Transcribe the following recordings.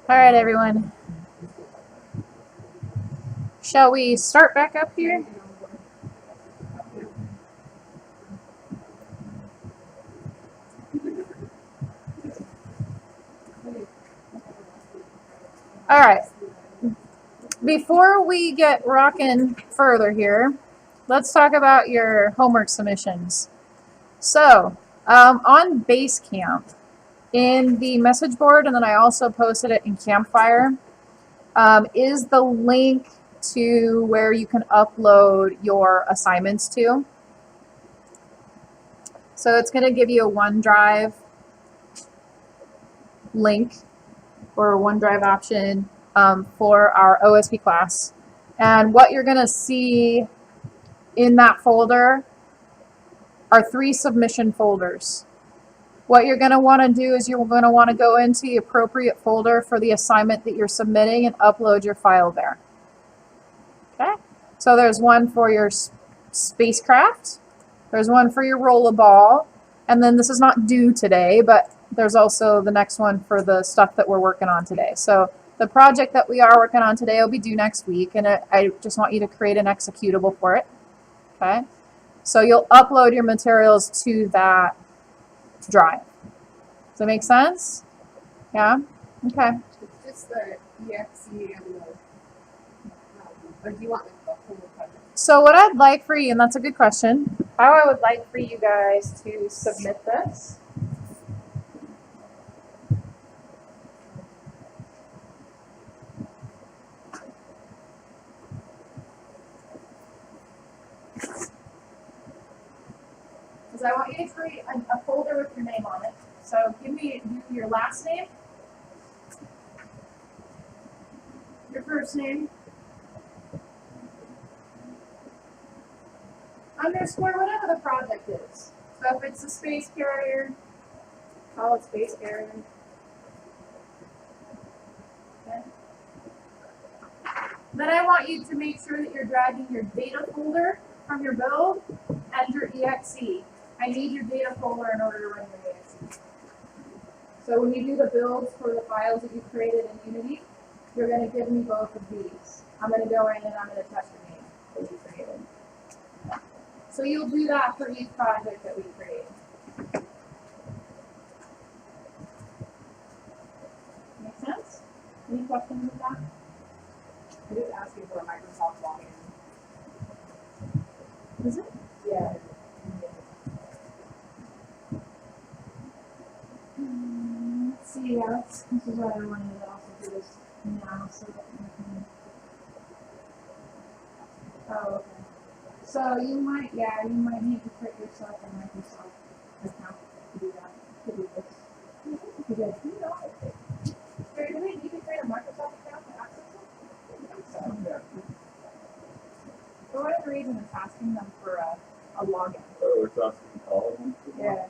All right, everyone. Shall we start back up here? All right. Before we get rocking further here, let's talk about your homework submissions. So, on Basecamp, in the message board, and then I also posted it in Campfire, is the link to where you can upload your assignments to. So it's going to give you a OneDrive link or a OneDrive option for our OSP class. And what you're going to see in that folder are 3 submission folders. What you're going to want to do is you're going to want to go into the appropriate folder for the assignment that you're submitting and upload your file there. Okay? So there's one for your spacecraft, there's one for your rollerball, and then this is not due today, but there's also the next one for the stuff that we're working on today. So the project that we are working on today will be due next week, and I just want you to create an executable for it. Okay? So you'll upload your materials to that drive. Does that make sense? Yeah? Okay. It's just the EXE and the, or do you want like the whole project? So what I'd like for you, and that's a good question, how I would like for you guys to submit this. Is I want you to create a folder with your name on it. So give me your last name, your first name, underscore whatever the project is. So if it's a space carrier, call it space carrier. Okay. Then I want you to make sure that you're dragging your data folder from your build and your exe. I need your data folder in order to run your exe. So when you do the builds for the files that you created in Unity, you're going to give me both of these. I'm going to go in and I'm going to test your name that you created. So you'll do that for each project that we create. Make sense? Any questions with that? I did ask you for a Microsoft login. Is it? Yeah. Let's see, yeah, this is what I wanted to also do this now so that we can. Oh, okay. So you might need to create yourself a Microsoft account to do that, to do this. Because you know, do we need to create a Microsoft account to access it? So, for whatever reason, it's asking them for a login. Oh, it's asking all of them? Yeah.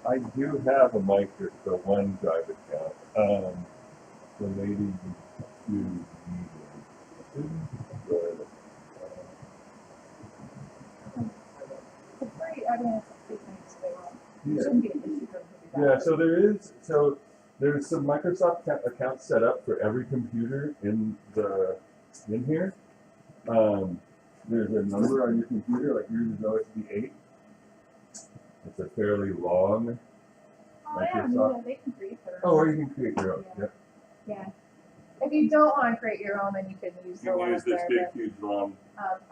I do have a OneDrive account. The lady who needed but It's pretty, I mean, it's a few things they want. yeah. Shouldn't be an issue for them to do that. So there's some Microsoft accounts set up for every computer in here. There's a number on your computer, like yours is OSB 8. It's a fairly long Oh, yeah, Microsoft. they can create their Oh, own. or you can create your own. Yeah. Yep. Yeah. If you don't want to create your own, then you can use the You one can up use this there. big, huge, long.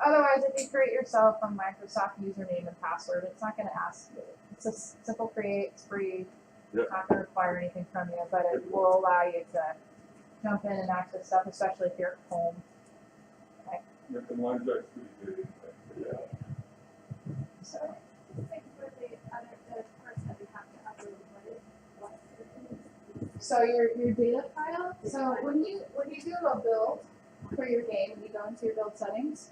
Otherwise, if you create yourself a Microsoft username and password, it's not going to ask you. It's a simple create, it's free. Yep. It's not going to require anything from you, but it will allow you to jump in and access stuff, especially if you're at home. Yep, and OneDrive's pretty good. Yeah. So, so your data file. So when you do a build for your game, and you go into your build settings,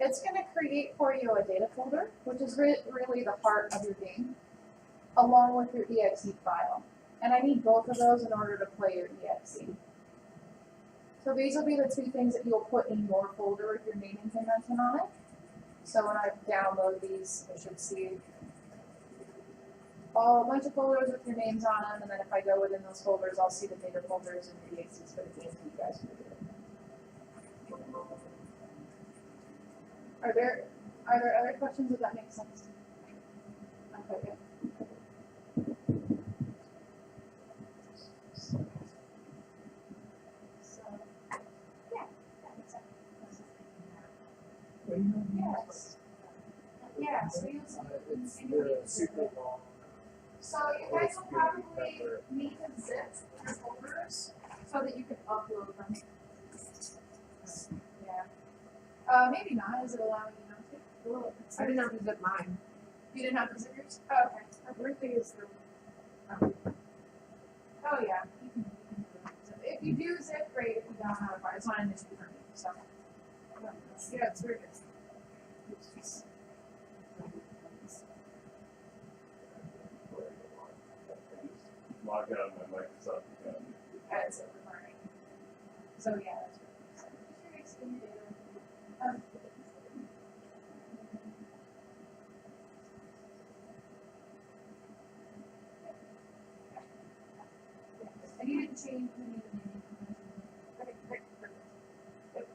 it's going to create for you a data folder, which is really the heart of your game, along with your exe file. And I need both of those in order to play your exe. So these will be the 2 things that you'll put in your folder with your naming convention on it. So when I download these, I should see a bunch of folders with your names on them, and then if I go within those folders, I'll see the bigger folders and the ACs for the games that you guys are doing. Are there other questions? Does that make sense? Okay, good. So, yeah, that makes sense. Yes. Yeah, so you It's the super long. So you guys will probably need to zip your folders so that you can upload them. Yeah. Maybe not. Is it allowing you not to? Well, I didn't have to zip mine. You didn't have to zip yours? Oh, okay. Everything is the. Oh yeah. You can do it. If you do zip, great. If you don't, not a problem. It's not an issue for me. So. Yeah, it's very good. Log out of my Microsoft account. It's recording. So yeah, that's what I'm saying. And you didn't change the name. Okay, great, perfect.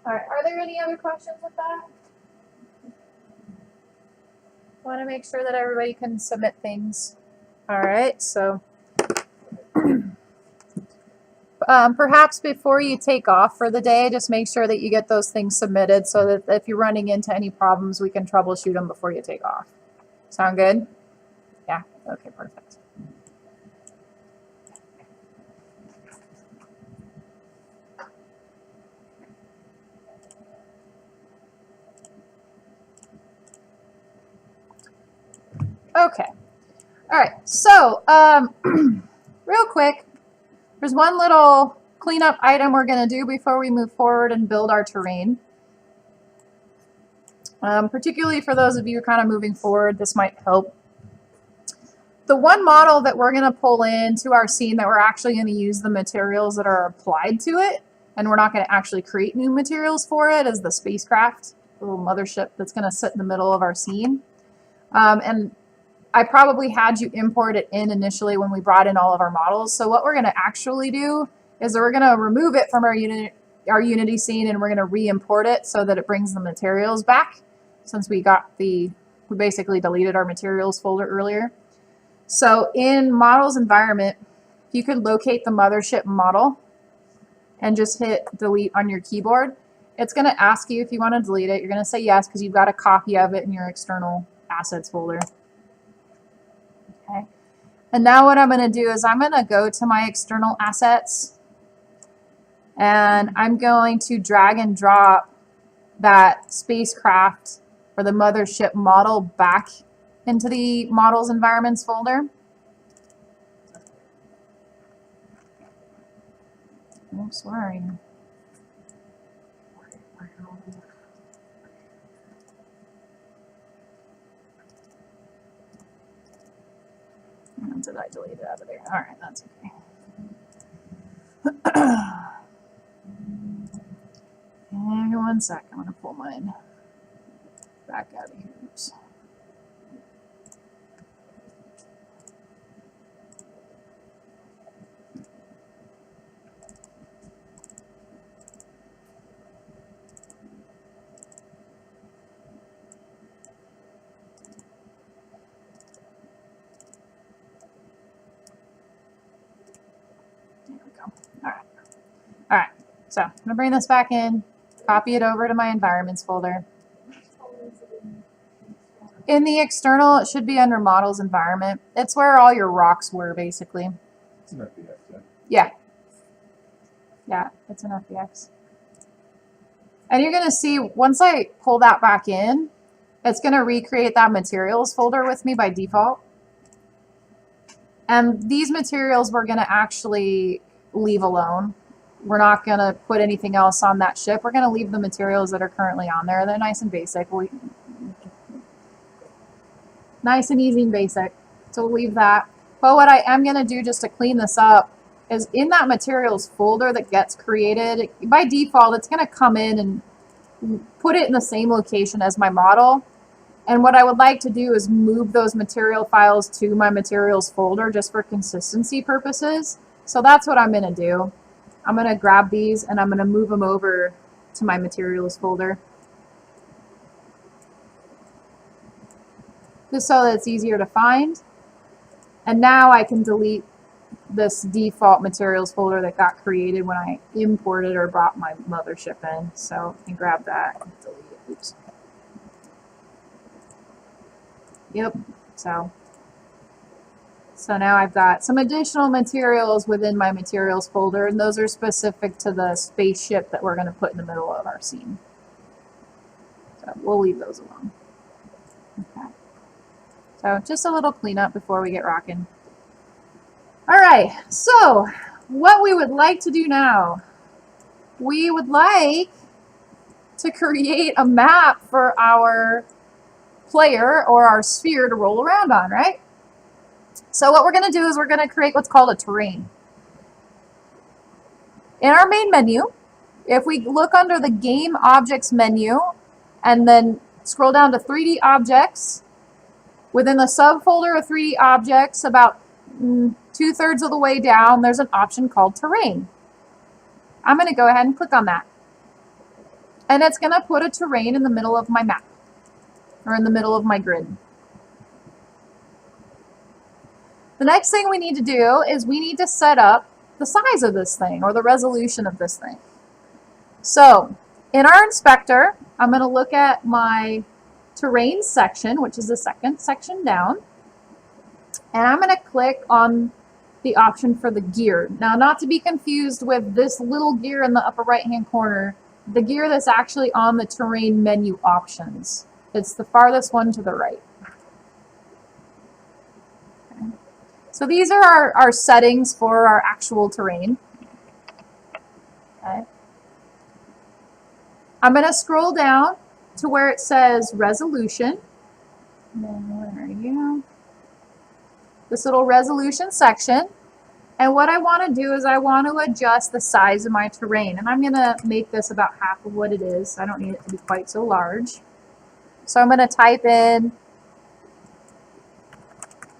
All right, are there any other questions with that? Want to make sure that everybody can submit things. All right, so perhaps before you take off for the day, just make sure that you get those things submitted so that if you're running into any problems, we can troubleshoot them before you take off. Sound good? Yeah, okay, perfect. Okay. All right. So, real quick, there's one little cleanup item we're going to do before we move forward and build our terrain. Particularly for those of you kind of moving forward, this might help. The one model that we're going to pull into our scene that we're actually going to use the materials that are applied to it, and we're not going to actually create new materials for it, is the spacecraft, the little mothership that's going to sit in the middle of our scene. And I probably had you import it in initially when we brought in all of our models. So what we're going to actually do is we're going to remove it from our Unity scene, and we're going to re-import it so that it brings the materials back, since we basically deleted our materials folder earlier. So in models environment, if you could locate the mothership model and just hit delete on your keyboard, it's going to ask you if you want to delete it. You're going to say yes because you've got a copy of it in your external assets folder. Okay. And now what I'm going to do is I'm going to go to my external assets, and I'm going to drag and drop that spacecraft or the mothership model back into the models environments folder. Oops, where are you? Oh, did I delete it out of there? All right, that's okay. Hang on 1 sec. I'm going to pull mine back out of here. Oops. All right, so I'm gonna bring this back in, copy it over to my environments folder. In the external, it should be under models environment. It's where all your rocks were, basically. It's an FBX, yeah. Yeah. Yeah, it's an FBX. And you're gonna see, once I pull that back in, it's gonna recreate that materials folder with me by default. And these materials we're gonna actually leave alone. We're not going to put anything else on that ship. We're going to leave the materials that are currently on there. They're nice and basic. Nice and easy and basic. So we'll leave that. But what I am going to do just to clean this up is in that materials folder that gets created, by default, it's going to come in and put it in the same location as my model. And what I would like to do is move those material files to my materials folder just for consistency purposes. So that's what I'm going to do. I'm going to grab these and I'm going to move them over to my materials folder, just so that it's easier to find. And now I can delete this default materials folder that got created when I imported or brought my mothership in. So I can grab that and delete it. Oops. Yep. So now I've got some additional materials within my materials folder, and those are specific to the spaceship that we're going to put in the middle of our scene. So we'll leave those alone. Okay. So just a little cleanup before we get rocking. All right, so what we would like to do now, we would like to create a map for our player or our sphere to roll around on, right? So what we're going to do is we're going to create what's called a terrain. In our main menu, if we look under the Game Objects menu and then scroll down to 3D Objects, within the subfolder of 3D Objects, about 2/3 of the way down, there's an option called Terrain. I'm going to go ahead and click on that. And it's going to put a terrain in the middle of my map, or in the middle of my grid. The next thing we need to do is we need to set up the size of this thing, or the resolution of this thing. So in our inspector, I'm going to look at my terrain section, which is the second section down, and I'm going to click on the option for the gear. Now, not to be confused with this little gear in the upper right hand corner, the gear that's actually on the terrain menu options. It's the farthest one to the right. Okay. So these are our settings for our actual terrain. Okay. I'm going to scroll down to where it says resolution. And then where are you? This little resolution section. And what I want to do is I want to adjust the size of my terrain. And I'm going to make this about half of what it is. I don't need it to be quite so large. So I'm going to type in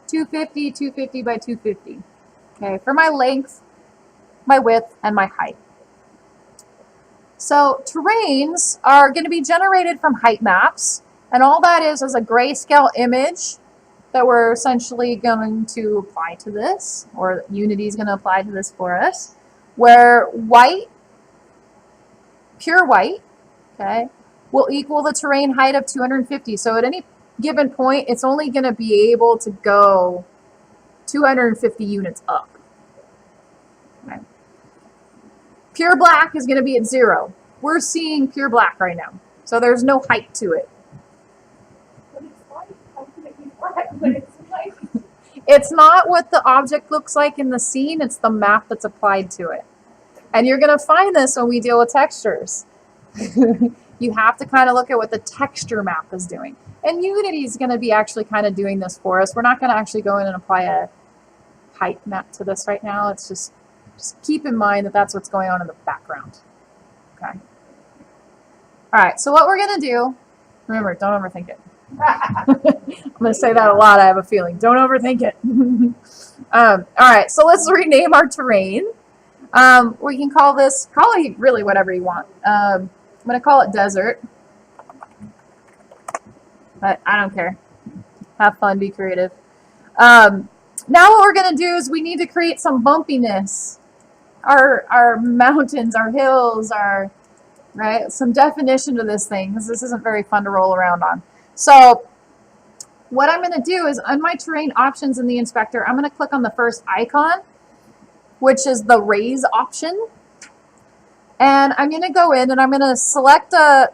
250, 250 by 250. Okay, for my length, my width, and my height. So terrains are going to be generated from height maps, and all that is a grayscale image that we're essentially going to apply to this, or Unity is going to apply to this for us, where white, pure white, okay, will equal the terrain height of 250. So at any given point, it's only going to be able to go 250 units up. Okay. Pure black is going to be at 0. We're seeing pure black right now, so there's no height to it. But it's white. How can it be black when it's white? It's not what the object looks like in the scene, it's the map that's applied to it. And you're going to find this when we deal with textures. You have to kind of look at what the texture map is doing. And Unity is going to be actually kind of doing this for us. We're not going to actually go in and apply a height map to this right now. It's just keep in mind that that's what's going on in the background. Okay. All right, so what we're going to do, remember, don't overthink it. I'm going to say that a lot, I have a feeling. Don't overthink it. All right, so let's rename our terrain. We can call this, call it really whatever you want. I'm going to call it desert. But I don't care. Have fun, be creative. Now what we're going to do is we need to create some bumpiness. Our mountains, our hills, some definition to this thing, because this isn't very fun to roll around on. So what I'm going to do is on my terrain options in the inspector, I'm going to click on the first icon, which is the raise option. And I'm going to go in and I'm going to select a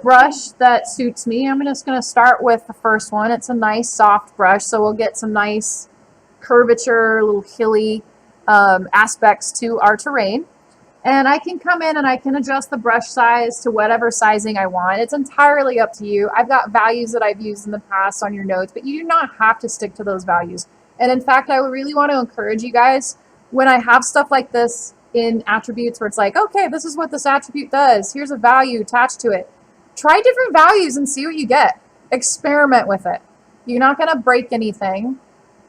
brush that suits me. I'm just going to start with the first one. It's a nice soft brush, so we'll get some nice curvature, little hilly aspects to our terrain. And I can come in and I can adjust the brush size to whatever sizing I want. It's entirely up to you. I've got values that I've used in the past on your notes, but you do not have to stick to those values. And in fact, I would really want to encourage you guys, when I have stuff like this in attributes where it's like, okay, this is what this attribute does. Here's a value attached to it. Try different values and see what you get. experiment with it. You're not going to break anything.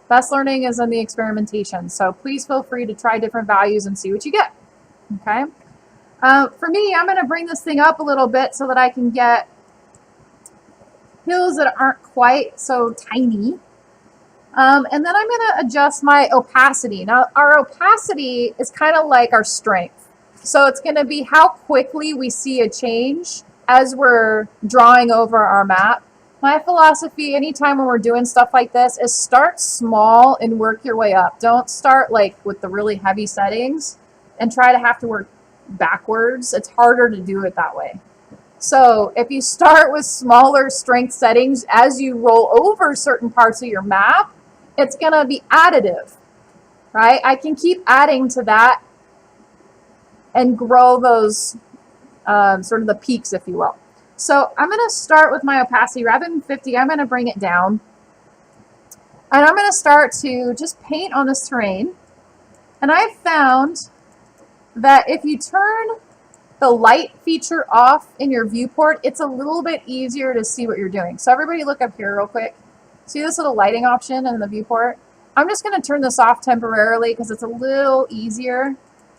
Best learning is in the experimentation. So please feel free to try different values and see what you get. Okay. For me, I'm going to bring this thing up a little bit so that I can get hills that aren't quite so tiny. And then I'm going to adjust my opacity. Now, our opacity is kind of like our strength. So it's going to be how quickly we see a change as we're drawing over our map. My philosophy anytime when we're doing stuff like this is start small and work your way up. Don't start like with the really heavy settings and try to have to work backwards. It's harder to do it that way. So if you start with smaller strength settings as you roll over certain parts of your map, it's going to be additive, right? I can keep adding to that and grow those sort of the peaks, if you will. So I'm going to start with my opacity. Rather than 50, I'm going to bring it down. And I'm going to start to just paint on this terrain. And I found that if you turn the light feature off in your viewport, it's a little bit easier to see what you're doing. So everybody look up here real quick. See this little lighting option in the viewport? I'm just going to turn this off temporarily because it's a little easier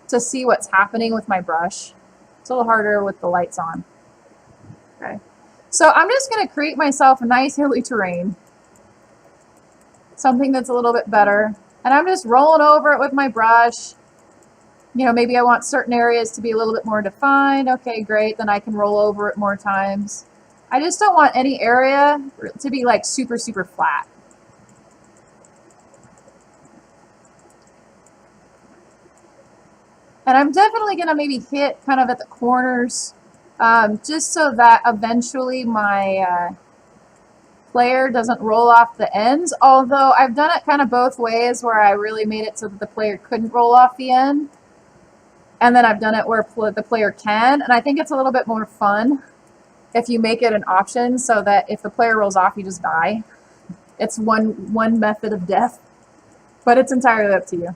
to see what's happening with my brush. It's a little harder with the lights on. Okay. So I'm just going to create myself a nice hilly terrain. Something that's a little bit better. And I'm just rolling over it with my brush. You know, maybe I want certain areas to be a little bit more defined. Okay, great. Then I can roll over it more times. I just don't want any area to be like super, super flat. And I'm definitely going to maybe hit kind of at the corners just so that eventually my player doesn't roll off the ends. Although I've done it kind of both ways where I really made it so that the player couldn't roll off the end. And then I've done it where the player can. And I think it's a little bit more fun if you make it an option so that if the player rolls off, you just die. It's one method of death. But it's entirely up to you.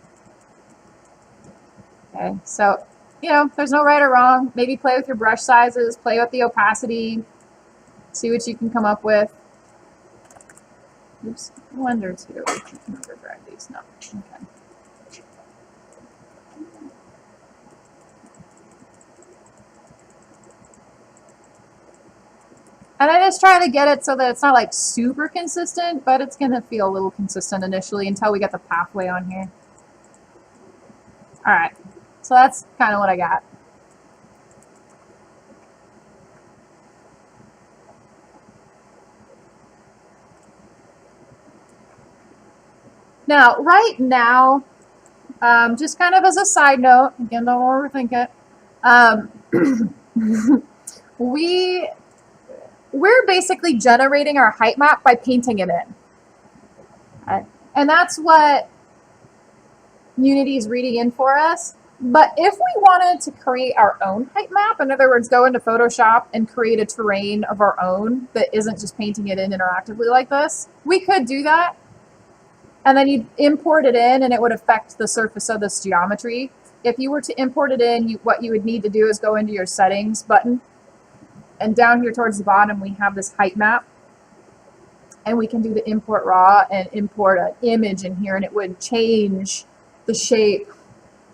Okay, so, you know, there's no right or wrong. Maybe play with your brush sizes, play with the opacity, see what you can come up with. Oops, I wonder too. I can overdrive these. No, okay. And I just try to get it so that it's not like super consistent, but it's going to feel a little consistent initially until we get the pathway on here. All right. So that's kind of what I got. Now, right now, just kind of as a side note, again, don't overthink it, we're basically generating our height map by painting it in. Okay. And that's what Unity is reading in for us. But if we wanted to create our own height map, in other words, go into Photoshop and create a terrain of our own that isn't just painting it in interactively like this, we could do that. And then you'd import it in and it would affect the surface of this geometry. If you were to import it in, what you would need to do is go into your settings button. And down here towards the bottom, we have this height map. And we can do the import raw and import an image in here and it would change the shape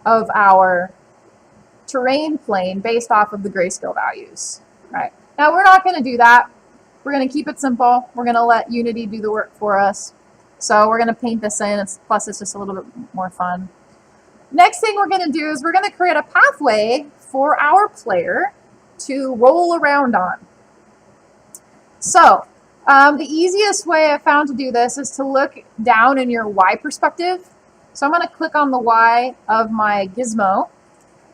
of our terrain plane based off of the grayscale values. Right. Now we're not going to do that. We're going to keep it simple. We're going to let Unity do the work for us. So we're going to paint this in. Plus it's just a little bit more fun. Next thing we're going to do is we're going to create a pathway for our player to roll around on. So the easiest way I found to do this is to look down in your Y perspective. So I'm going to click on the Y of my gizmo,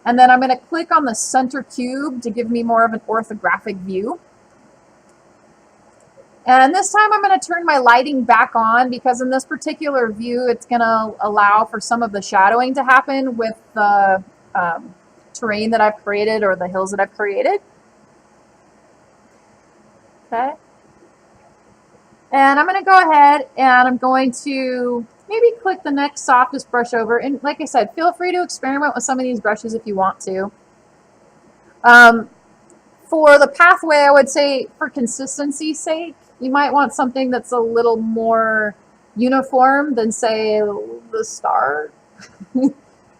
and then I'm going to click on the center cube to give me more of an orthographic view. And this time I'm going to turn my lighting back on because in this particular view it's going to allow for some of the shadowing to happen with the terrain that I've created or the hills that I've created. Okay. And I'm going to go ahead and I'm going to maybe click the next softest brush over. And like I said, feel free to experiment with some of these brushes if you want to. For the pathway, I would say for consistency's sake, You might want something that's a little more uniform than, say, the star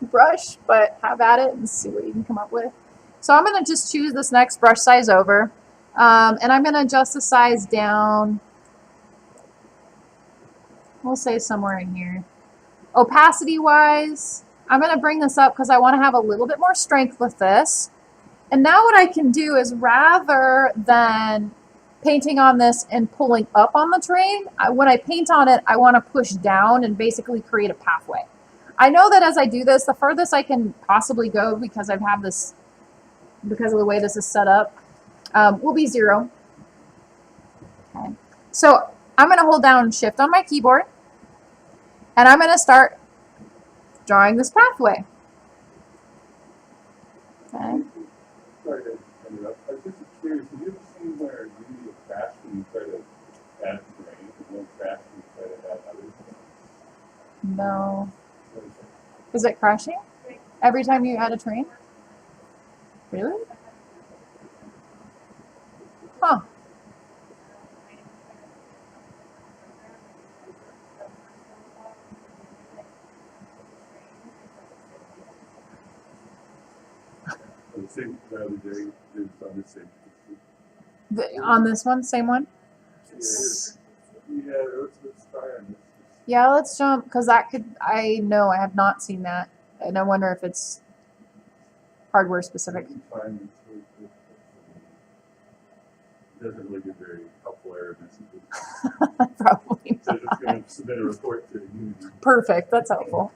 brush, but have at it and see what you can come up with. So I'm going to just choose this next brush size over, and I'm going to adjust the size down. We'll say somewhere in here. Opacity wise, I'm going to bring this up because I want to have a little bit more strength with this. And now what I can do is, rather than painting on this and pulling up on the terrain, when I paint on it, I want to push down and basically create a pathway. I know that as I do this, the furthest I can possibly go, because I've had this, because of the way this is set up, will be 0. Okay. So I'm going to hold down Shift on my keyboard, and I'm going to start drawing this pathway. Okay. Sorry to interrupt. I was just curious, have you ever seen where Unity will crash when you try to add terrain? It won't crash when you try to add others? No. What is it? Is it crashing every time you add a terrain? Really? Huh. The same the other day is on the same. On this one, same one? Yeah, let's try on this. Yeah, let's jump, because that could, I know I have not seen that. And I wonder if it's hardware specific. Fine. It doesn't really give very helpful error messages. Probably It says it's going to submit a report to Unity. perfect. That's helpful.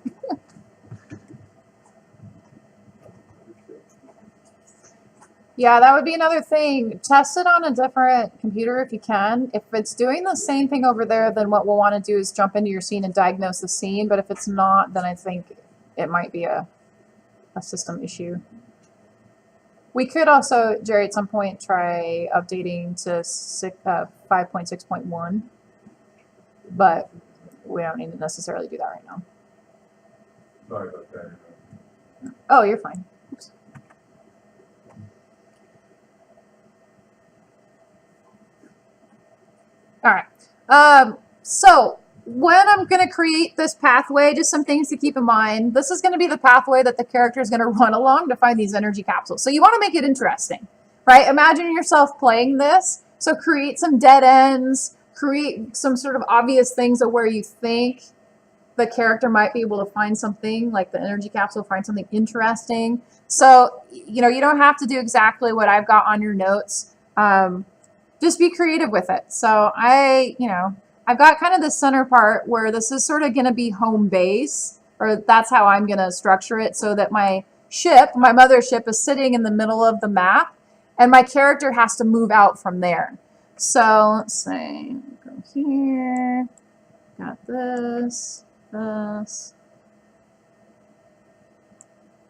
Yeah, that would be another thing. Test it on a different computer if you can. If it's doing the same thing over there, then what we'll want to do is jump into your scene and diagnose the scene. But if it's not, then I think it might be a system issue. We could also, Jerry, at some point try updating to 5.6.1, but we don't need to necessarily do that right now. Sorry about that. Oh, you're fine. Oops. All right. So when I'm going to create this pathway, just some things to keep in mind. This is going to be the pathway that the character is going to run along to find these energy capsules. So you want to make it interesting, right? Imagine yourself playing this. So create some dead ends, create some sort of obvious things of where you think the character might be able to find something, like the energy capsule, find something interesting. So, you know, you don't have to do exactly what I've got on your notes. Just be creative with it. So I've got kind of the center part where this is sort of going to be home base, or that's how I'm going to structure it, so that my ship, my mothership, is sitting in the middle of the map, and my character has to move out from there. So let's say, go here, got this, and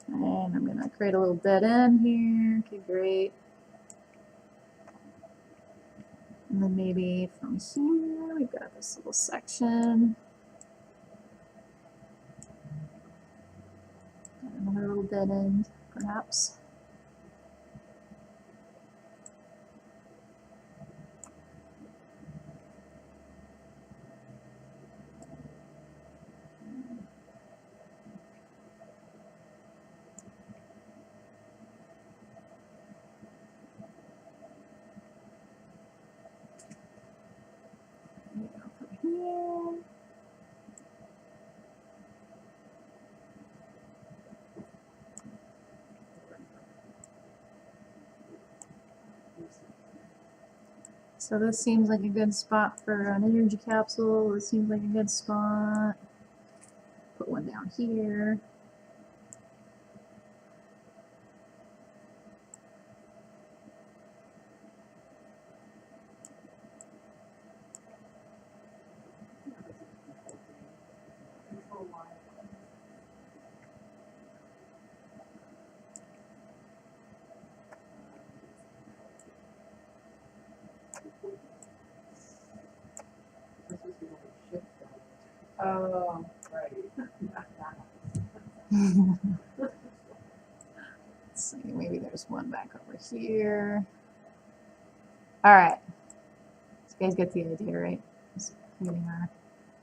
I'm going to create a little dead end here. Okay, great. And then maybe from here, we've got this little section. Another little dead end, perhaps. Here. So this seems like a good spot for an energy capsule. This seems like a good spot. Put one down here. Oh, right. Let's see, maybe there's one back over here. All right. You guys get the idea, right? Just moving our,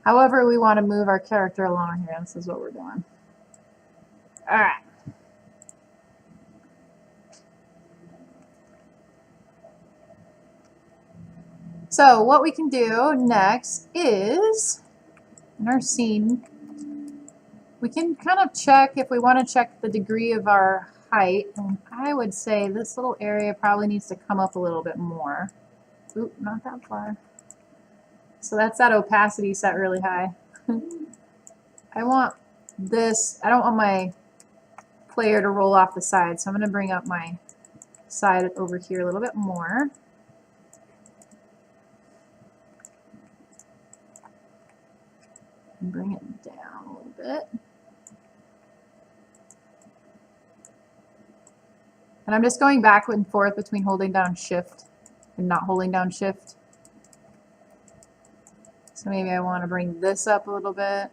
however we want to move our character along here, this is what we're doing. All right. So what we can do next is, in our scene, we can kind of check if we want to check the degree of our height. And I would say this little area probably needs to come up a little bit more. Oop, not that far. So that's that opacity set really high. I want this, I don't want my player to roll off the side, so I'm going to bring up my side over here a little bit more. And bring it down a little bit. And I'm just going back and forth between holding down shift and not holding down shift. So maybe I want to bring this up a little bit.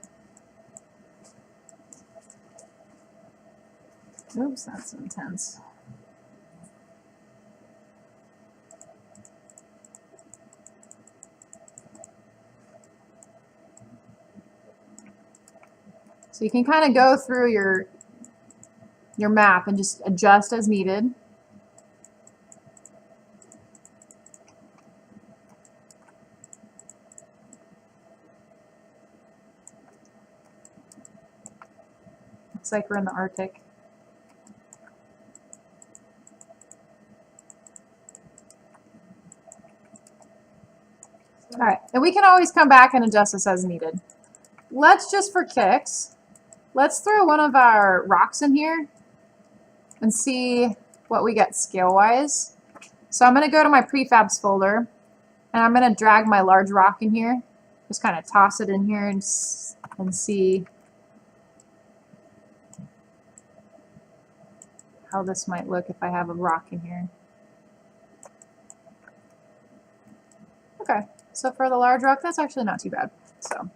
Oops, that's intense. So you can kind of go through your map and just adjust as needed. Looks like we're in the Arctic. All right, and we can always come back and adjust this as needed. Let's just for kicks, let's throw one of our rocks in here and see what we get scale-wise. So I'm going to go to my prefabs folder, and I'm going to drag my large rock in here. Just kind of toss it in here and see how this might look if I have a rock in here. Okay, so for the large rock, that's actually not too bad. So,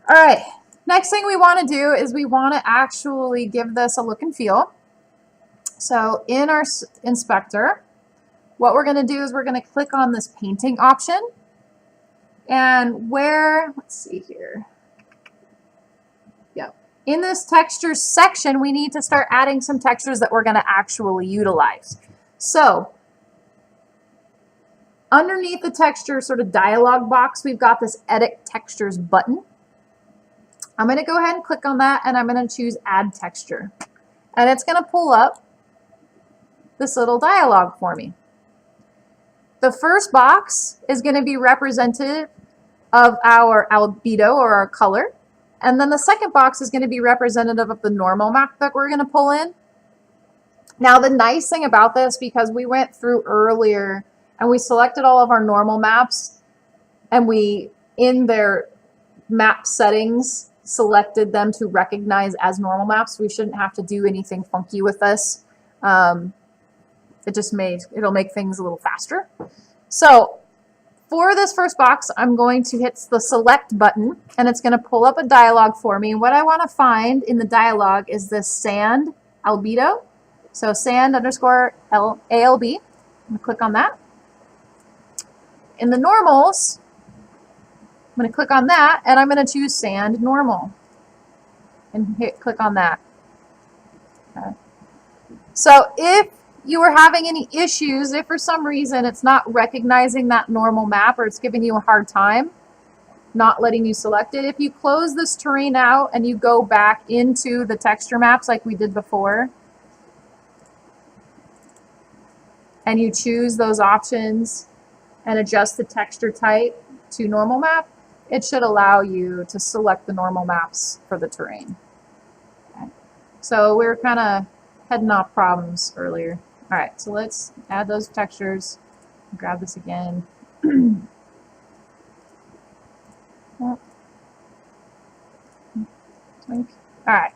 all right. Next thing we want to do is we want to actually give this a look and feel. So in our inspector, what we're going to do is we're going to click on this painting option. And where, let's see here. Yep. In this textures section, we need to start adding some textures that we're going to actually utilize. So underneath the texture sort of dialog box, we've got this edit textures button. I'm going to go ahead and click on that, and I'm going to choose add texture. And it's going to pull up this little dialog for me. The first box is going to be representative of our albedo or our color. And then the second box is going to be representative of the normal map that we're going to pull in. Now the nice thing about this, because we went through earlier and we selected all of our normal maps, and we, in their map settings, selected them to recognize as normal maps. We shouldn't have to do anything funky with this. It'll make things a little faster. So for this first box, I'm going to hit the select button, and it's going to pull up a dialog for me. And what I want to find in the dialog is this sand albedo. So sand underscore ALB. I'm going to click on that. In the normals, I'm going to click on that, and I'm going to choose sand normal and click on that. Okay. So if you are having any issues, if for some reason it's not recognizing that normal map or it's giving you a hard time, not letting you select it, if you close this terrain out and you go back into the texture maps like we did before, and you choose those options and adjust the texture type to normal map, it should allow you to select the normal maps for the terrain. Okay. So we were kind of heading off problems earlier. All right, so let's add those textures. Grab this again. All right.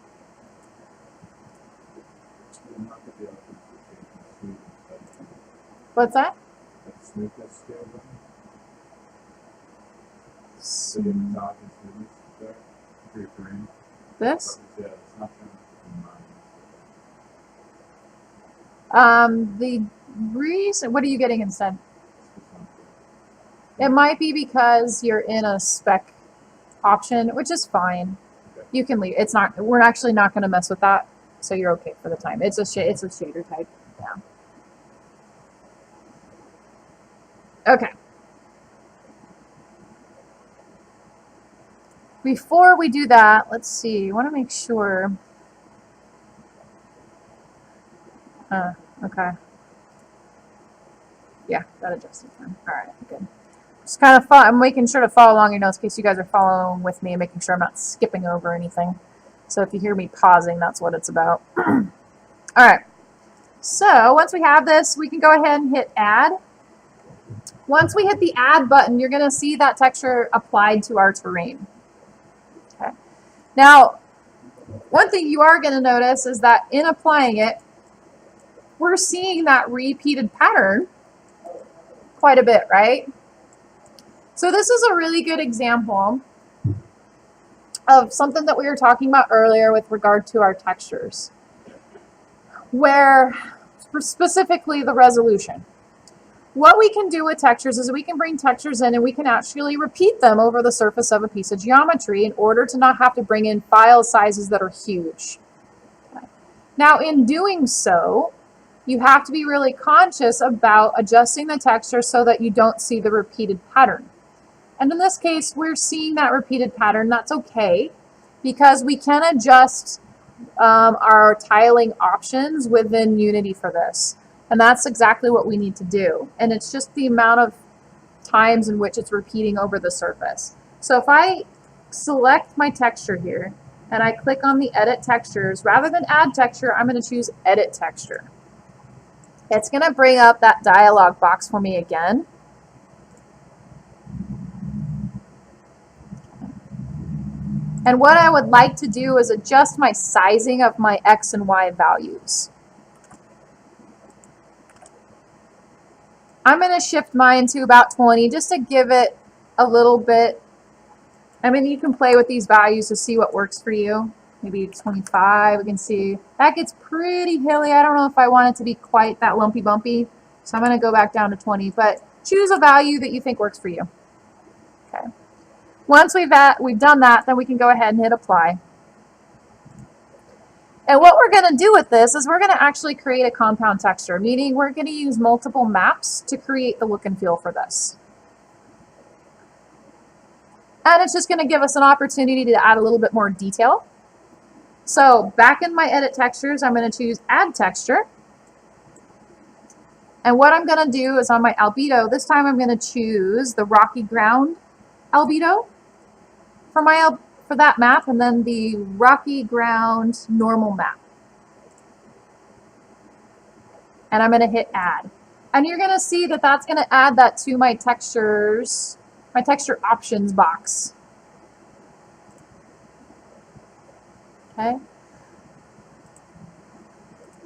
What's that? This? The reason, what are you getting instead? It might be because you're in a spec option, which is fine. You can leave. It's not. We're actually not going to mess with that, so you're okay for the time. It's a shader type. Yeah. Okay. Before we do that, let's see. I want to make sure. Okay. Yeah, that adjusted fine. All right, good. Just kind of I'm making sure to follow along your notes in case you guys are following with me and making sure I'm not skipping over anything. So if you hear me pausing, that's what it's about. All right. So once we have this, we can go ahead and hit add. Once we hit the add button, you're going to see that texture applied to our terrain. Okay. Now, one thing you are going to notice is that in applying it, we're seeing that repeated pattern quite a bit, right? So this is a really good example of something that we were talking about earlier with regard to our textures, where specifically the resolution. What we can do with textures is we can bring textures in and we can actually repeat them over the surface of a piece of geometry in order to not have to bring in file sizes that are huge. Now, in doing so, you have to be really conscious about adjusting the texture so that you don't see the repeated pattern. And in this case, we're seeing that repeated pattern. That's okay, because we can adjust our tiling options within Unity for this. And that's exactly what we need to do. And it's just the amount of times in which it's repeating over the surface. So if I select my texture here and I click on the edit textures, rather than add texture, I'm going to choose edit texture. It's going to bring up that dialog box for me again. And what I would like to do is adjust my sizing of my X and Y values. I'm going to shift mine to about 20 just to give it a little bit. I mean, you can play with these values to see what works for you. Maybe 25, we can see. That gets pretty hilly. I don't know if I want it to be quite that lumpy bumpy. So I'm going to go back down to 20, but choose a value that you think works for you. Okay. Once we've done that, then we can go ahead and hit apply. And what we're going to do with this is we're going to actually create a compound texture, meaning we're going to use multiple maps to create the look and feel for this. And it's just going to give us an opportunity to add a little bit more detail. So back in my edit textures, I'm going to choose add texture. And what I'm going to do is on my albedo, this time I'm going to choose the rocky ground albedo for that map, and then the rocky ground normal map. And I'm going to hit add. And you're going to see that that's going to add that to my textures, my texture options box. Okay.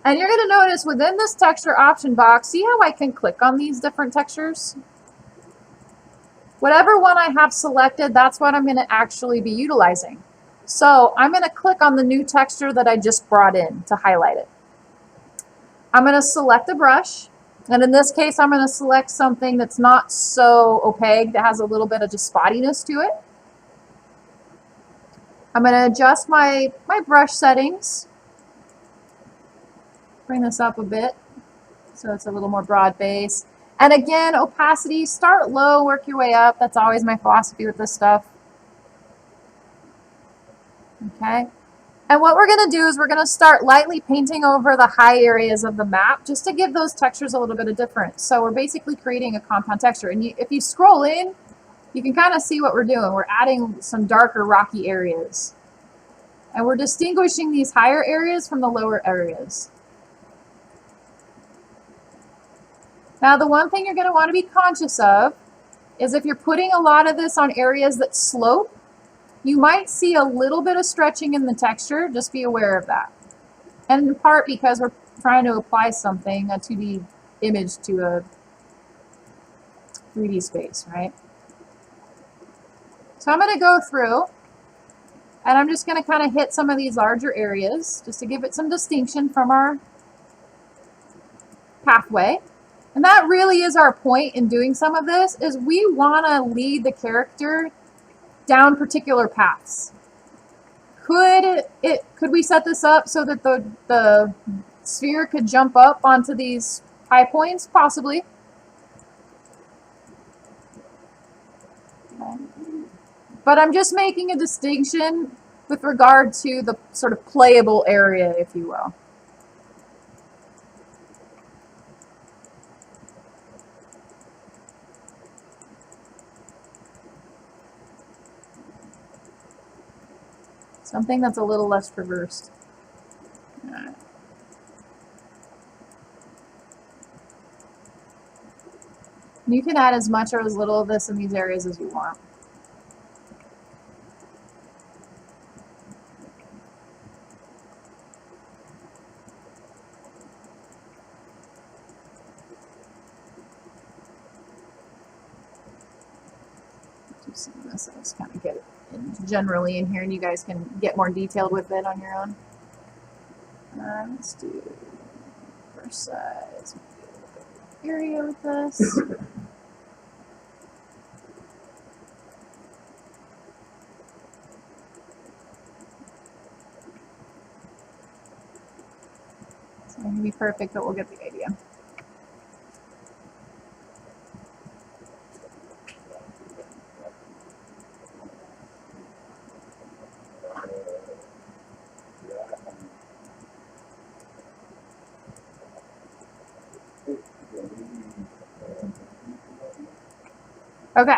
And you're going to notice within this texture option box, see how I can click on these different textures? Whatever one I have selected, that's what I'm going to actually be utilizing. So I'm going to click on the new texture that I just brought in to highlight it. I'm going to select a brush. And in this case, I'm going to select something that's not so opaque, that has a little bit of just spottiness to it. I'm going to adjust my brush settings. Bring this up a bit so it's a little more broad base. And again, opacity, start low, work your way up. That's always my philosophy with this stuff. Okay. And what we're going to do is we're going to start lightly painting over the high areas of the map just to give those textures a little bit of difference. So we're basically creating a compound texture. And if you scroll in, you can kind of see what we're doing. We're adding some darker rocky areas. And we're distinguishing these higher areas from the lower areas. Now, the one thing you're going to want to be conscious of is if you're putting a lot of this on areas that slope, you might see a little bit of stretching in the texture. Just be aware of that. And in part because we're trying to apply something, a 2D image to a 3D space, right? So I'm going to go through and I'm just going to kind of hit some of these larger areas just to give it some distinction from our pathway. And that really is our point in doing some of this, is we want to lead the character down particular paths. Could we set this up so that the sphere could jump up onto these high points? Possibly. Okay. But I'm just making a distinction with regard to the sort of playable area, if you will. Something that's a little less traversed. Right. You can add as much or as little of this in these areas as you want. Do some of this. I'll just kind of get it generally in here, and you guys can get more detailed with it on your own. Let's do first size area with this. It's not going to be perfect, but we'll get the idea. Okay.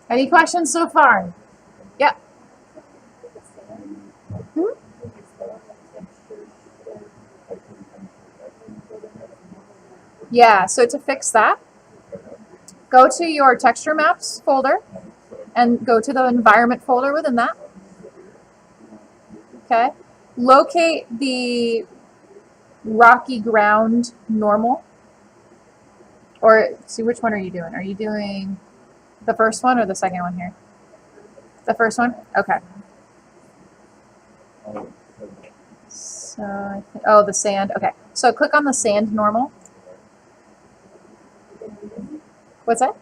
Any questions so far? Yep. Yeah, so to fix that, go to your texture maps folder and go to the environment folder within that. Okay. Locate the rocky ground normal. Or see, which one are you doing? Are you doing the first one or the second one here? The first one? Okay. So, oh, the sand. Okay. So click on the sand normal. What's that?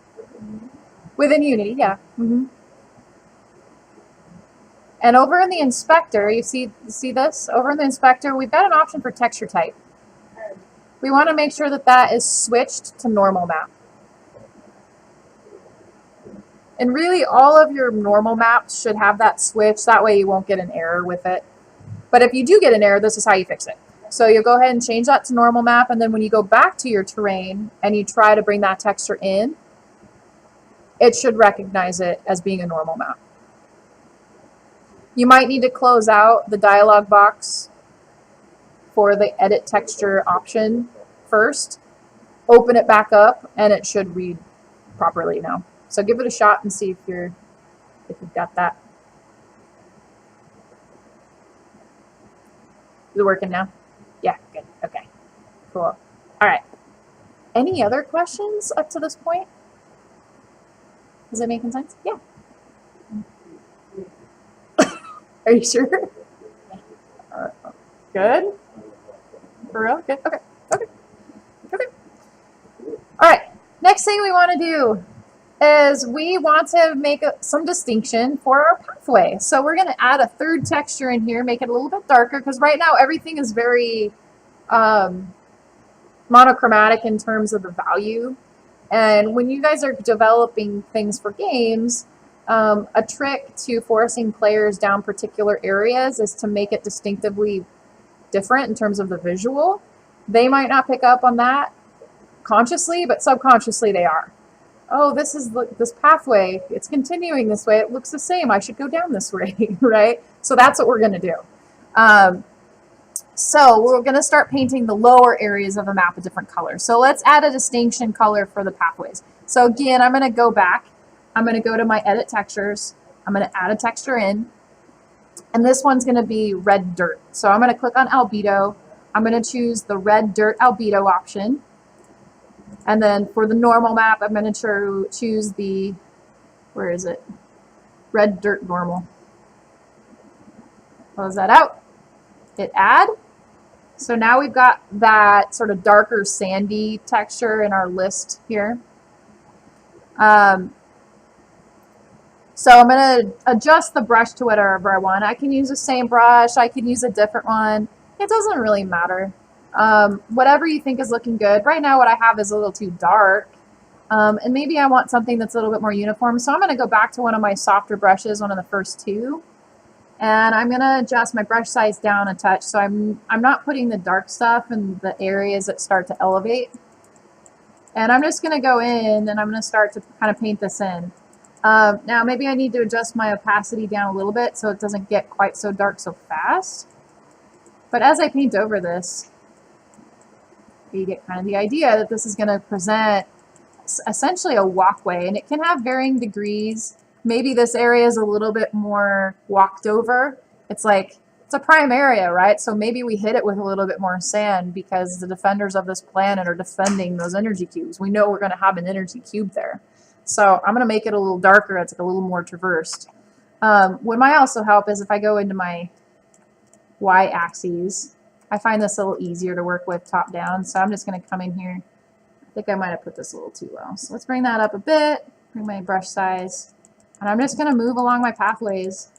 Within Unity, yeah. And over in the inspector, you see this? Over in the inspector, we've got an option for texture type. We want to make sure that that is switched to normal map. And really, all of your normal maps should have that switch. That way you won't get an error with it. But if you do get an error, this is how you fix it. So you'll go ahead and change that to normal map, and then when you go back to your terrain and you try to bring that texture in, it should recognize it as being a normal map. You might need to close out the dialog box for the edit texture option first, open it back up, and it should read properly now. So give it a shot and see if you've got that. Is it working now? Yeah, good. Okay, cool. All right. Any other questions up to this point? Is it making sense? Yeah. Are you sure? Good. For real? Good. Okay. Okay. Okay. All right. Next thing we want to do is we want to make some distinction for our pathway. So we're going to add a third texture in here, make it a little bit darker, because right now everything is very monochromatic in terms of the value. And when you guys are developing things for games, a trick to forcing players down particular areas is to make it distinctively different in terms of the visual. They might not pick up on that consciously, but subconsciously they are. Oh, this is this pathway. It's continuing this way. It looks the same. I should go down this way, right? So that's what we're going to do. So we're going to start painting the lower areas of the map a different color. So let's add a distinction color for the pathways. So again, I'm going to go back. I'm going to go to my edit textures. I'm going to add a texture in. And this one's going to be red dirt. So I'm going to click on albedo. I'm going to choose the red dirt albedo option. And then for the normal map, I'm going to choose the, where is it? Red dirt normal. Close that out. Hit add. So now we've got that sort of darker sandy texture in our list here. So I'm going to adjust the brush to whatever I want. I can use the same brush. I can use a different one. It doesn't really matter. Whatever you think is looking good. Right now what I have is a little too dark. And maybe I want something that's a little bit more uniform. So I'm going to go back to one of my softer brushes, one of the first two. And I'm going to adjust my brush size down a touch. So I'm not putting the dark stuff in the areas that start to elevate. And I'm just going to go in and I'm going to start to kind of paint this in. Now maybe I need to adjust my opacity down a little bit so it doesn't get quite so dark so fast. But as I paint over this, you get kind of the idea that this is going to present essentially a walkway, and it can have varying degrees. Maybe this area is a little bit more walked over. It's like, it's a prime area, right? So maybe we hit it with a little bit more sand because the defenders of this planet are defending those energy cubes. We know we're going to have an energy cube there. So I'm going to make it a little darker. It's like a little more traversed. What might also help is if I go into my y-axes, I find this a little easier to work with top down. So I'm just going to come in here. I think I might have put this a little too low. So let's bring that up a bit, bring my brush size, and I'm just going to move along my pathways.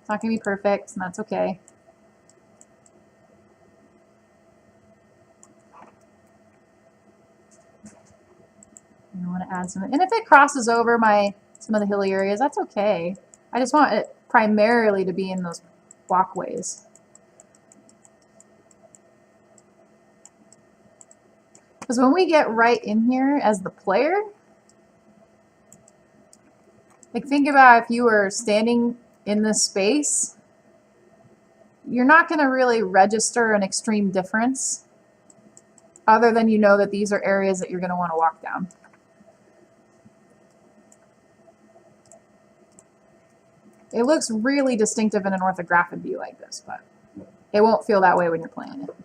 It's not going to be perfect, and that's okay. I want to add some, and if it crosses over some of the hilly areas, that's okay. I just want it primarily to be in those walkways. Because when we get right in here as the player, like think about if you were standing in this space, you're not going to really register an extreme difference other than you know that these are areas that you're going to want to walk down. It looks really distinctive in an orthographic view like this, but it won't feel that way when you're playing it.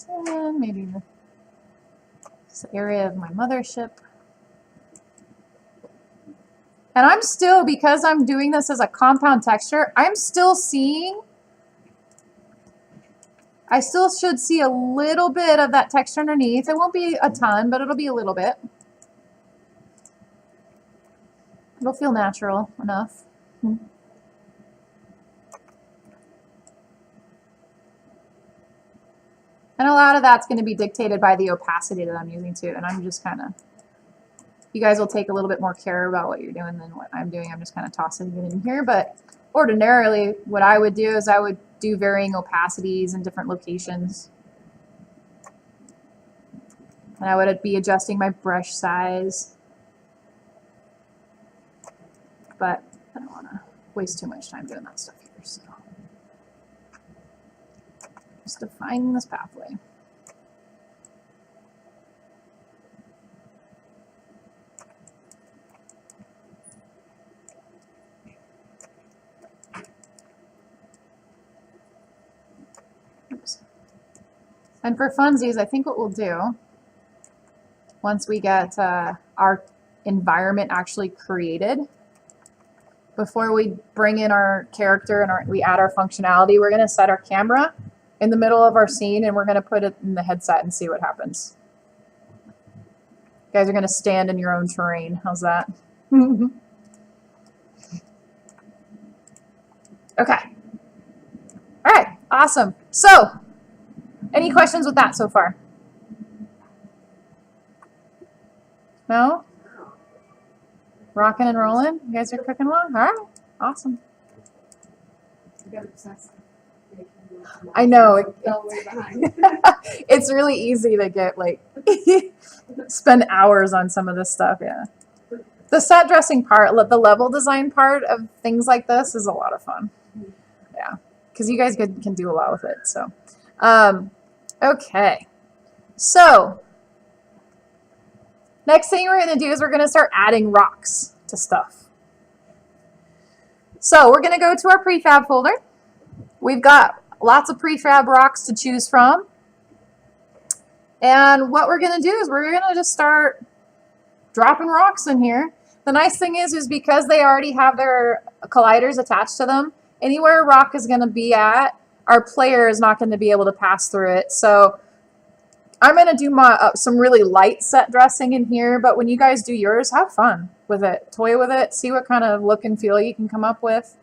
And maybe this area of my mothership. And I'm still, because I'm doing this as a compound texture, I'm still seeing, I still should see a little bit of that texture underneath. It won't be a ton, but it'll be a little bit. It'll feel natural enough. And a lot of that's going to be dictated by the opacity that I'm using too. And I'm just kind of, you guys will take a little bit more care about what you're doing than what I'm doing. I'm just kind of tossing it in here. But ordinarily, what I would do is I would do varying opacities in different locations. And I would be adjusting my brush size. But I don't want to waste too much time doing that stuff here. So just defining this pathway. Oops. And for funsies, I think what we'll do, once we get our environment actually created, before we bring in our character and we add our functionality, we're going to set our camera in the middle of our scene and we're going to put it in the headset and see what happens. You guys are going to stand in your own terrain. How's that? Okay. All right. Awesome. So, any questions with that so far? No? Rocking and rolling? You guys are cooking along? All right. Awesome. I know. It's really easy to get like spend hours on some of this stuff. Yeah. The set dressing part, the level design part of things like this is a lot of fun. Yeah. Because you guys can do a lot with it. So, okay. So, next thing we're going to do is we're going to start adding rocks to stuff. So we're going to go to our prefab folder. We've got lots of prefab rocks to choose from. And what we're going to do is we're going to just start dropping rocks in here. The nice thing is because they already have their colliders attached to them, Anywhere a rock is going to be at, our player is not going to be able to pass through it. So I'm going to do my some really light set dressing in here, but when you guys do yours, have fun with it. Toy with it. See what kind of look and feel you can come up with.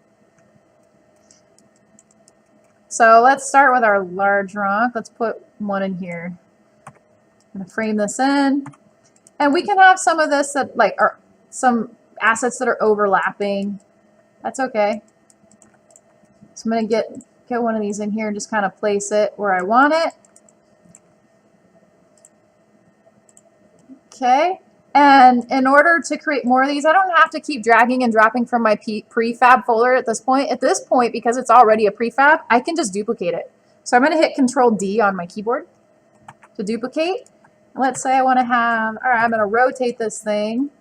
So let's start with our large rock. Let's put one in here. I'm going to frame this in. And we can have some of this that like are some assets that are overlapping. That's okay. So I'm going to get one of these in here and just kind of place it where I want it. Okay. And in order to create more of these, I don't have to keep dragging and dropping from my prefab folder at this point. At this point, because it's already a prefab, I can just duplicate it. So I'm going to hit Control D on my keyboard to duplicate. Let's say I want to have, all right, I'm going to rotate this thing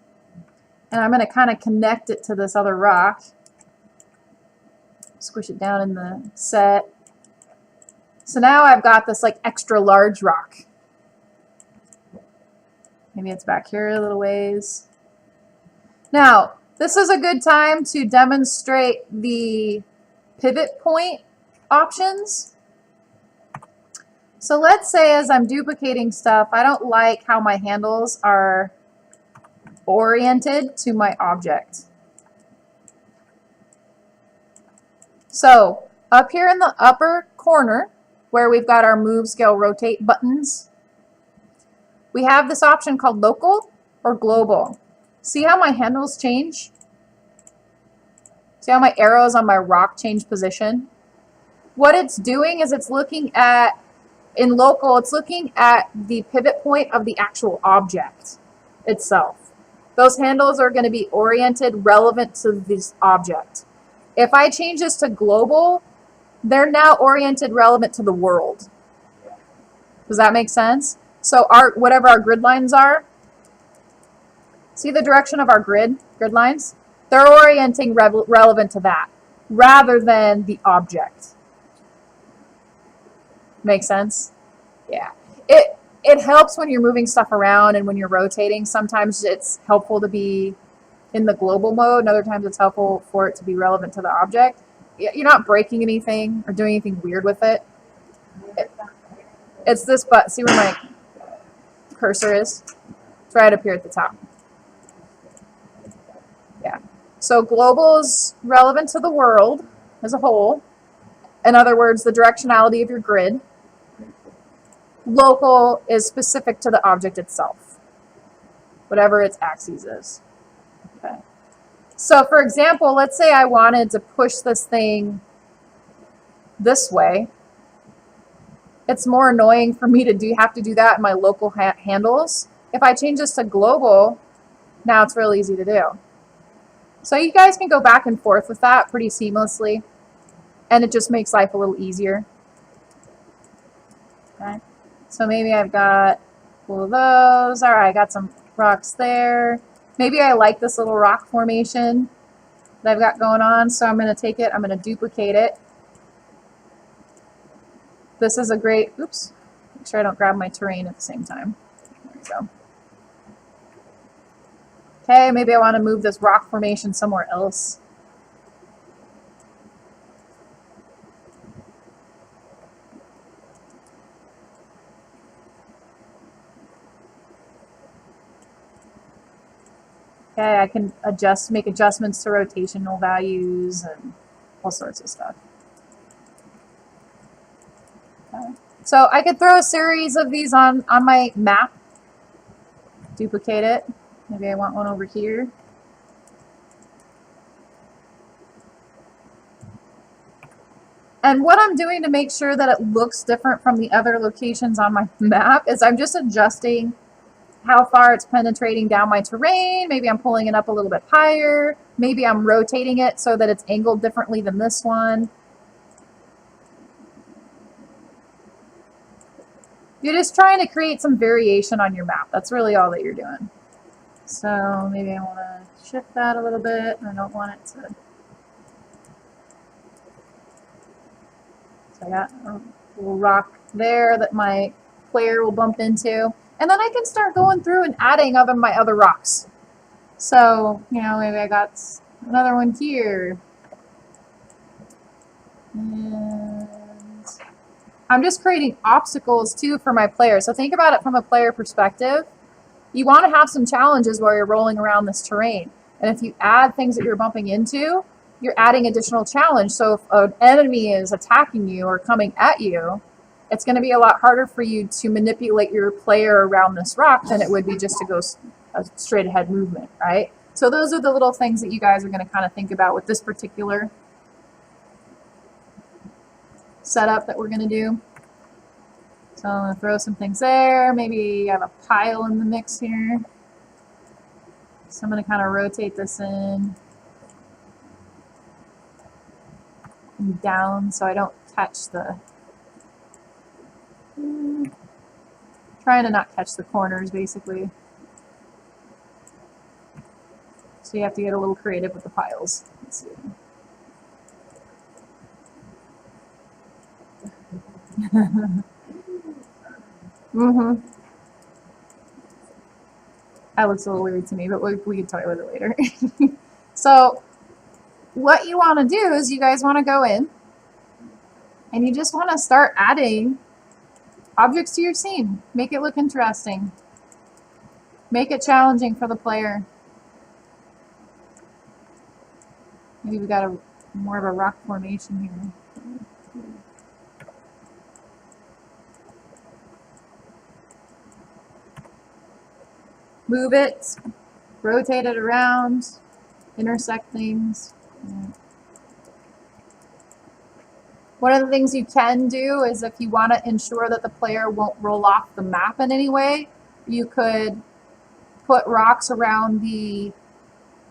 and I'm going to kind of connect it to this other rock. Squish it down in the set. So now I've got this like extra large rock. Maybe it's back here a little ways. Now, this is a good time to demonstrate the pivot point options. So let's say as I'm duplicating stuff, I don't like how my handles are oriented to my object. So up here in the upper corner, where we've got our move, scale, rotate buttons, we have this option called local or global. See how my handles change? See how my arrows on my rock change position? What it's doing is it's looking at, in local, it's looking at the pivot point of the actual object itself. Those handles are going to be oriented relevant to this object. If I change this to global, they're now oriented relevant to the world. Does that make sense? So whatever our grid lines are, see the direction of our grid lines? They're orienting relevant to that rather than the object. Make sense? Yeah. It helps when you're moving stuff around and when you're rotating. Sometimes it's helpful to be in the global mode, and other times it's helpful for it to be relevant to the object. You're not breaking anything or doing anything weird with it. It's this button. See where my cursor is? It's right up here at the top. Yeah. So global is relevant to the world as a whole. In other words, the directionality of your grid. Local is specific to the object itself, whatever its axis is. Okay. So for example, let's say I wanted to push this thing this way. It's more annoying for me to have to do that in my local handles. If I change this to global, now it's real easy to do. So you guys can go back and forth with that pretty seamlessly, and it just makes life a little easier. Okay. So maybe I've got all of those. All right, I got some rocks there. Maybe I like this little rock formation that I've got going on, so I'm going to take it, I'm going to duplicate it. This is a great, oops, make sure I don't grab my terrain at the same time. There we go. Okay, maybe I want to move this rock formation somewhere else. Okay, I can make adjustments to rotational values and all sorts of stuff. Okay. So I could throw a series of these on my map, duplicate it. Maybe I want one over here. And what I'm doing to make sure that it looks different from the other locations on my map is I'm just adjusting how far it's penetrating down my terrain. Maybe I'm pulling it up a little bit higher. Maybe I'm rotating it so that it's angled differently than this one. You're just trying to create some variation on your map. That's really all that you're doing. So maybe I want to shift that a little bit. I don't want it to... So I got a little rock there that my player will bump into. And then I can start going through and adding my other rocks. So, you know, maybe I got another one here. And I'm just creating obstacles too for my player. So think about it from a player perspective. You want to have some challenges while you're rolling around this terrain. And if you add things that you're bumping into, you're adding additional challenge. So if an enemy is attacking you or coming at you, it's going to be a lot harder for you to manipulate your player around this rock than it would be just to go a straight ahead movement, right? So those are the little things that you guys are going to kind of think about with this particular setup that we're going to do. So I'm going to throw some things there. Maybe I have a pile in the mix here. So I'm going to kind of rotate this in and down so I don't touch the... trying to not catch the corners, basically. So you have to get a little creative with the piles. Let's see. That looks a little weird to me, but we can toy with it later. So what you want to do is you guys want to go in and you just want to start adding objects to your scene. Make it look interesting. Make it challenging for the player. Maybe we got more of a rock formation here. Move it, rotate it around, intersect things. One of the things you can do is if you want to ensure that the player won't roll off the map in any way, you could put rocks around the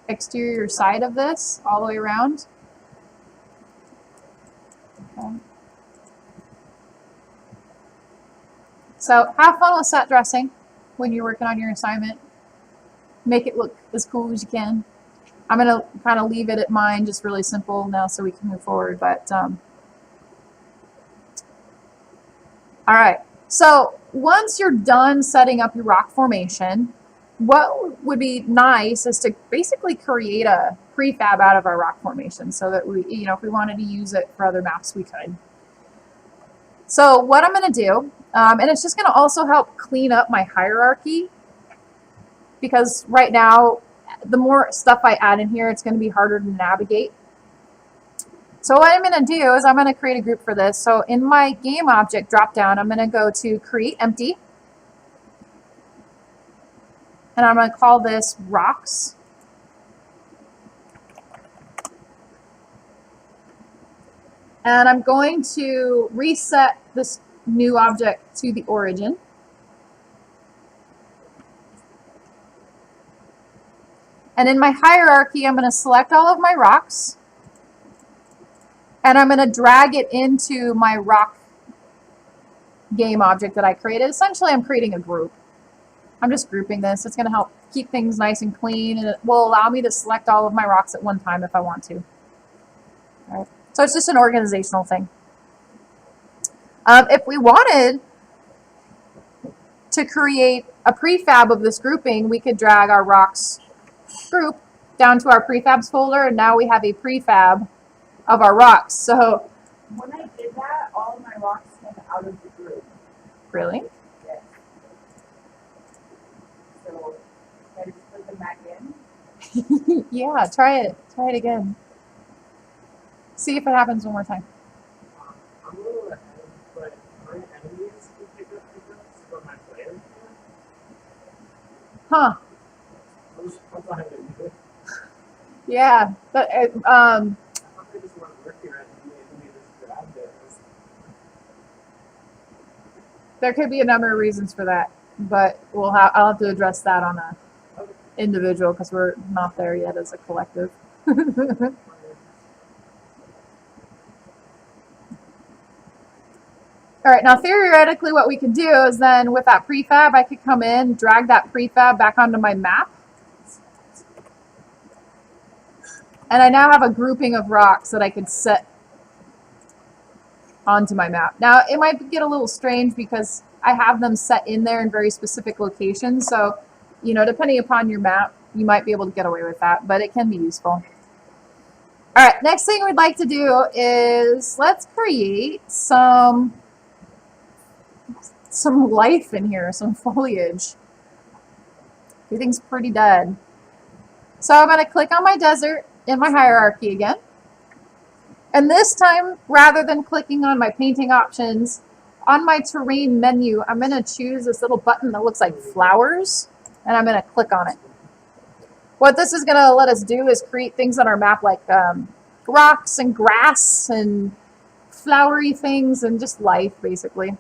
exterior side of this, all the way around. Okay. So have fun with set dressing when you're working on your assignment. Make it look as cool as you can. I'm going to kind of leave it at mine, just really simple now so we can move forward. But all right, so once you're done setting up your rock formation, what would be nice is to basically create a prefab out of our rock formation so that we, you know, if we wanted to use it for other maps, we could. So what I'm going to do, and it's just going to also help clean up my hierarchy, because right now, the more stuff I add in here, it's going to be harder to navigate. So what I'm going to do is I'm going to create a group for this. So in my game object dropdown, I'm going to go to create empty. And I'm going to call this rocks. And I'm going to reset this new object to the origin. And in my hierarchy, I'm going to select all of my rocks. And I'm going to drag it into my rock game object that I created. Essentially, I'm creating a group. I'm just grouping this. It's going to help keep things nice and clean, and it will allow me to select all of my rocks at one time if I want to. All right. So it's just an organizational thing. If we wanted to create a prefab of this grouping, we could drag our rocks group down to our prefabs folder, and now we have a prefab of our rocks. So When I did that, all of my rocks came out of the group. really? Yes. So I just put them back in. Yeah, try it. Try it again. See if it happens one more time. I'm a little ahead, but my enemies can pick up pickups, but my players can't. Huh. I'm behind it. Yeah, but I thought they just weren't working right, and they just grabbed it. there could be a number of reasons for that, but I'll have to address that on a individual because we're not there yet as a collective. All right, now theoretically what we could do is then with that prefab, I could come in, drag that prefab back onto my map. And I now have a grouping of rocks that I could set onto my map. Now, it might get a little strange because I have them set in there in very specific locations. So, you know, depending upon your map, you might be able to get away with that, but it can be useful. All right, next thing we'd like to do is let's create some life in here, some foliage. Everything's pretty dead. So I'm going to click on my desert in my hierarchy again. And this time, rather than clicking on my painting options, on my terrain menu, I'm going to choose this little button that looks like flowers, and I'm going to click on it. What this is going to let us do is create things on our map like rocks and grass and flowery things and just life, basically.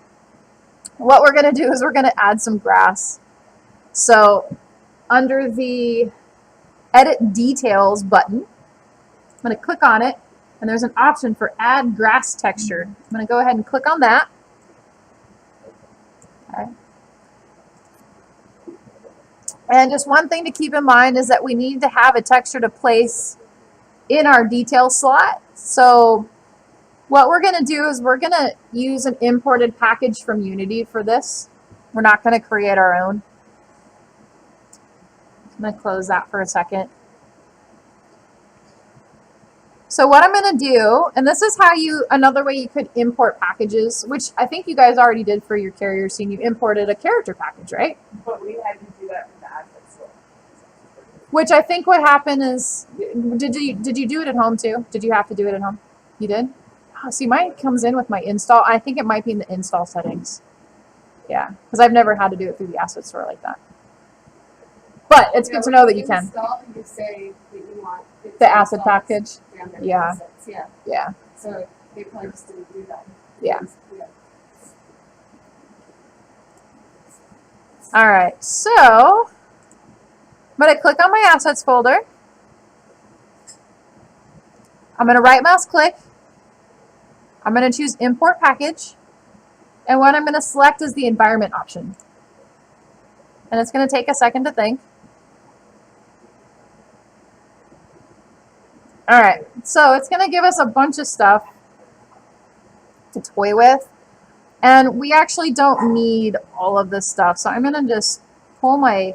What we're going to do is we're going to add some grass. So under the Edit Details button, I'm going to click on it, and there's an option for Add Grass Texture. I'm going to go ahead and click on that. Okay. And just one thing to keep in mind is that we need to have a texture to place in our detail slot. So what we're going to do is we're going to use an imported package from Unity for this. We're not going to create our own. I'm going to close that for a second. So what I'm going to do, and this is how another way you could import packages, which I think you guys already did for your carrier scene. You imported a character package, right? But we had to do that for the assets. Which I think what happened is, did you do it at home too? Did you have to do it at home? You did? Oh, see, mine comes in with my install. I think it might be in the install settings. Yeah, because I've never had to do it through the asset store like that. But it's good to know that you can. Install, you say that you want The asset package. Yeah. Assets. Yeah. Yeah. So they probably just didn't do that. Yeah. Yeah. All right, so I'm going to click on my assets folder. I'm going to right mouse click. I'm going to choose import package. And what I'm going to select is the environment option. And it's going to take a second to think. All right, so it's going to give us a bunch of stuff to toy with. And we actually don't need all of this stuff. So I'm going to just pull my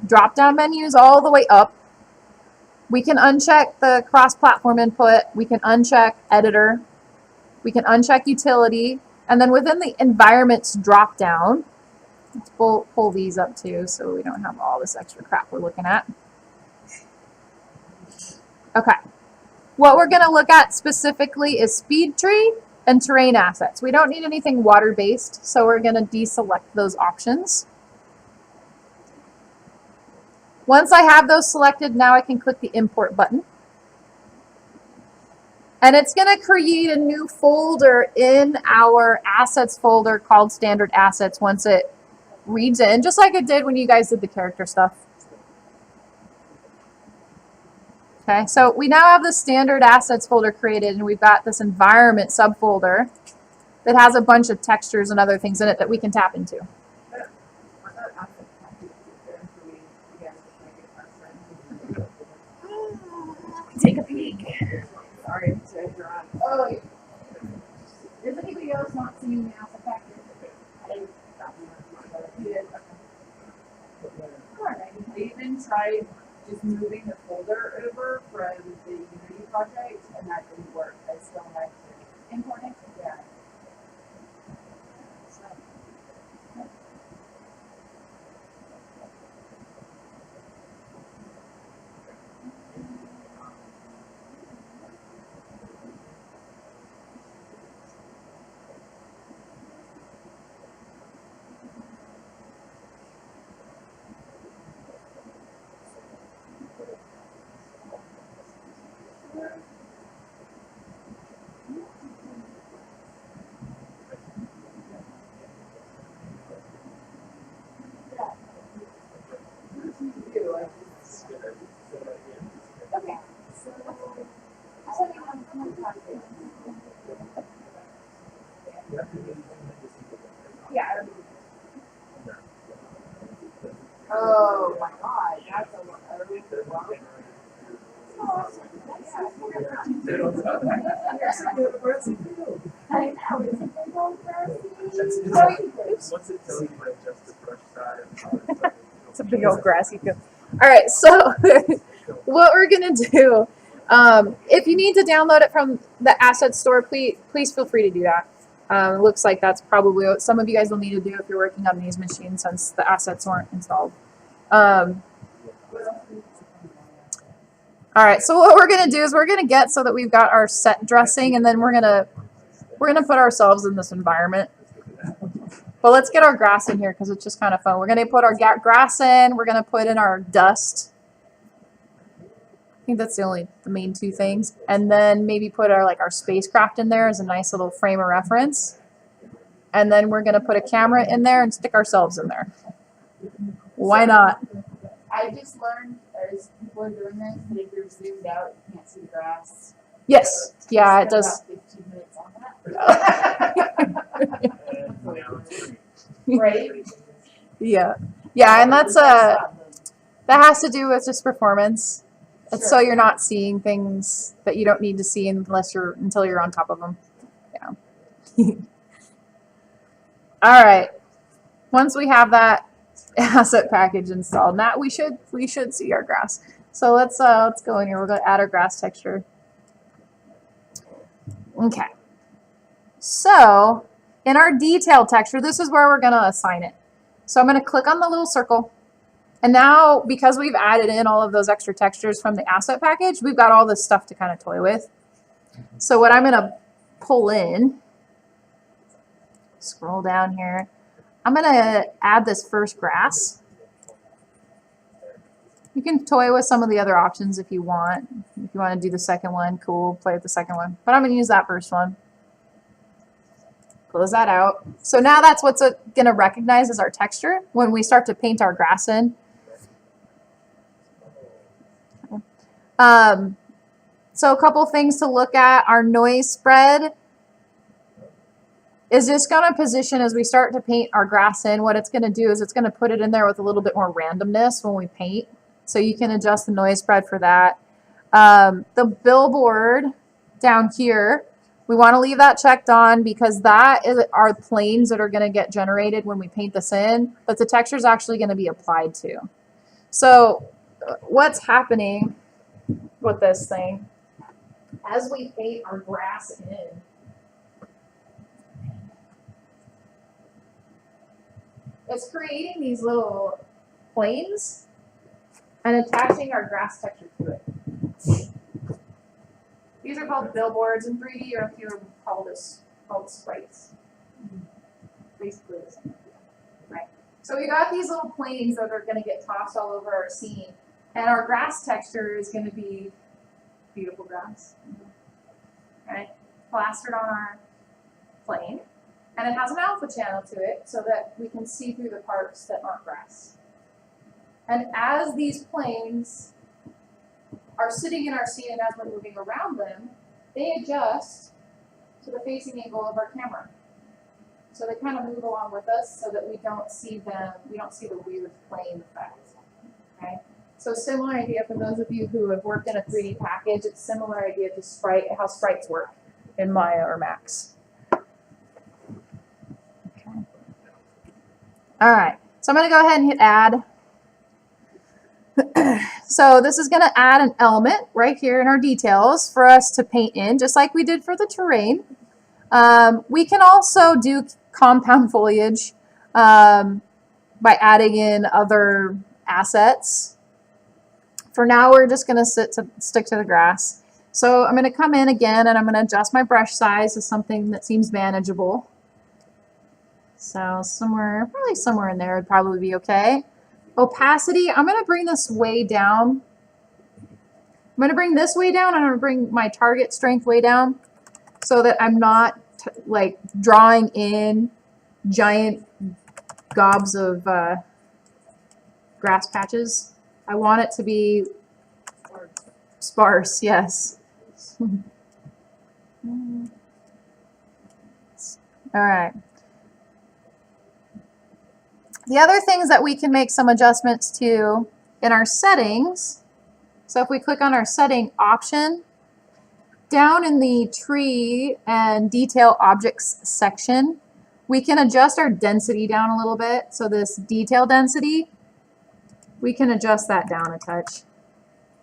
drop-down menus all the way up. We can uncheck the cross-platform input. We can uncheck editor. We can uncheck utility. And then within the environments drop-down, let's pull these up too so we don't have all this extra crap we're looking at. Okay. What we're going to look at specifically is speed tree and terrain assets. We don't need anything water-based, so we're going to deselect those options. Once I have those selected, now I can click the import button. And it's going to create a new folder in our assets folder called standard assets once it reads in, just like it did when you guys did the character stuff. Okay, so we now have the standard assets folder created, and we've got this environment subfolder that has a bunch of textures and other things in it that we can tap into. Take a peek. Sorry to interrupt. Oh, does anybody else not seeing the asset package? I even tried just moving the folder over from the Unity project, and that didn't work. I still had to import it. Yeah. Okay. Yeah. Oh my God, that's a lot. I know. Once it tells you to adjust the brush size, It's a big old grassy field. All right, so what we're gonna do, if you need to download it from the asset store, please feel free to do that. It looks like that's probably what some of you guys will need to do if you're working on these machines since the assets weren't installed. All right, so what we're gonna do is we're gonna get so that we've got our set dressing, and then we're gonna put ourselves in this environment. But let's get our grass in here because it's just kind of fun. We're gonna put our grass in. We're gonna put in our dust. I think that's the main two things, and then maybe put our spacecraft in there as a nice little frame of reference. And then we're gonna put a camera in there and stick ourselves in there. Why not? I just learned as people are doing this that if you're zoomed out, you can't see the grass. Yes. Yeah, it Spend does. about 15 minutes on that. Right? Yeah. Yeah, and that's that has to do with just performance. It's so you're not seeing things that you don't need to see until you're on top of them. Yeah. All right. Once we have that asset package installed, now we should see our grass. So let's go in here. We're going to add our grass texture. Okay. So in our detail texture, this is where we're going to assign it. So I'm going to click on the little circle. And now, because we've added in all of those extra textures from the asset package, we've got all this stuff to kind of toy with. So what I'm going to pull in, scroll down here, I'm going to add this first grass. You can toy with some of the other options if you want. If you want to do the second one, cool, play with the second one. But I'm going to use that first one. Close that out. So now that's what's going to recognize as our texture when we start to paint our grass in. So a couple things to look at. Our noise spread is just going to position as we start to paint our grass in. What it's going to do is it's going to put it in there with a little bit more randomness when we paint. So you can adjust the noise spread for that. The billboard down here, we want to leave that checked on because that is our planes that are going to get generated when we paint this in, but the texture is actually going to be applied to. So what's happening with this thing, as we paint our grass in, it's creating these little planes and attaching our grass texture to it. These are called billboards in 3D, or if you're called sprites. Basically the same idea, right? So we got these little planes that are going to get tossed all over our scene, and our grass texture is going to be beautiful grass, right? Plastered on our plane, and it has an alpha channel to it so that we can see through the parts that aren't grass. And as these planes are sitting in our scene and as we're moving around them, they adjust to the facing angle of our camera. So they kind of move along with us so that we don't see the weird plane effect. Okay? So similar idea for those of you who have worked in a 3D package, it's similar idea to how sprites work in Maya or Max. Okay. All right, so I'm going to go ahead and hit add. So this is going to add an element right here in our details for us to paint in, just like we did for the terrain. We can also do compound foliage by adding in other assets. For now, we're just going to stick to the grass. So I'm going to come in again and I'm going to adjust my brush size to something that seems manageable. So probably somewhere in there would probably be okay. Opacity, I'm going to bring this way down. I'm going to bring this way down. I'm going to bring my target strength way down so that I'm not like drawing in giant gobs of grass patches. I want it to be sparse, yes. All right. The other things that we can make some adjustments to in our settings, so if we click on our setting option, down in the tree and detail objects section, we can adjust our density down a little bit. So this detail density, we can adjust that down a touch.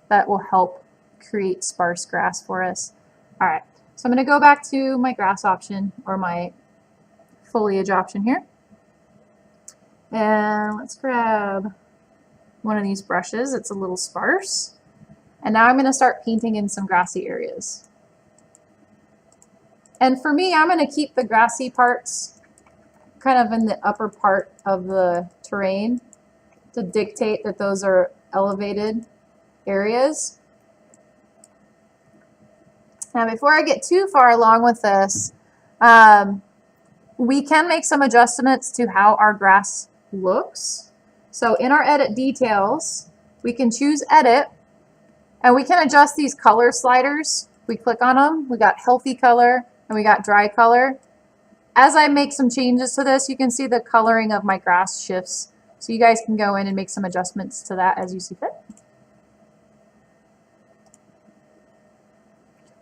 that will help create sparse grass for us. All right, so I'm going to go back to my grass option or my foliage option here. And let's grab one of these brushes. It's a little sparse. And now I'm going to start painting in some grassy areas. And for me, I'm going to keep the grassy parts kind of in the upper part of the terrain to dictate that those are elevated areas. Now, before I get too far along with this, we can make some adjustments to how our grass looks. So in our edit details, we can choose edit, and we can adjust these color sliders. We click on them. We got healthy color and we got dry color. As I make some changes to this, you can see the coloring of my grass shifts. So you guys can go in and make some adjustments to that as you see fit.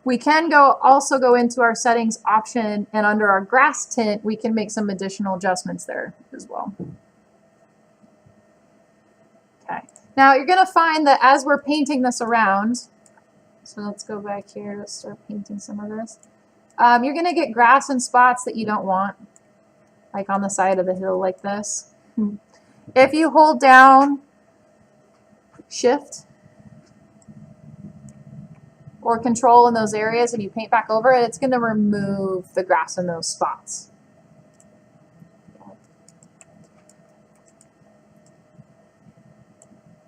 We can also go into our settings option, and under our grass tint, we can make some additional adjustments there as well. Okay. Now you're going to find that as we're painting this around, so let's go back here, let's start painting some of this. You're going to get grass in spots that you don't want, like on the side of the hill like this. If you hold down Shift or Control in those areas and you paint back over it, it's going to remove the grass in those spots.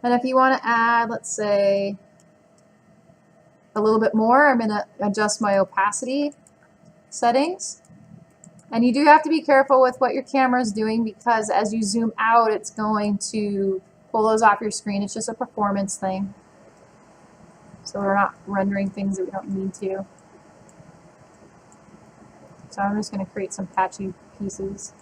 And if you want to add, let's say, a little bit more, I'm going to adjust my opacity settings. And you do have to be careful with what your camera is doing, because as you zoom out, it's going to pull those off your screen. It's just a performance thing. So we're not rendering things that we don't need to. So I'm just going to create some patchy pieces.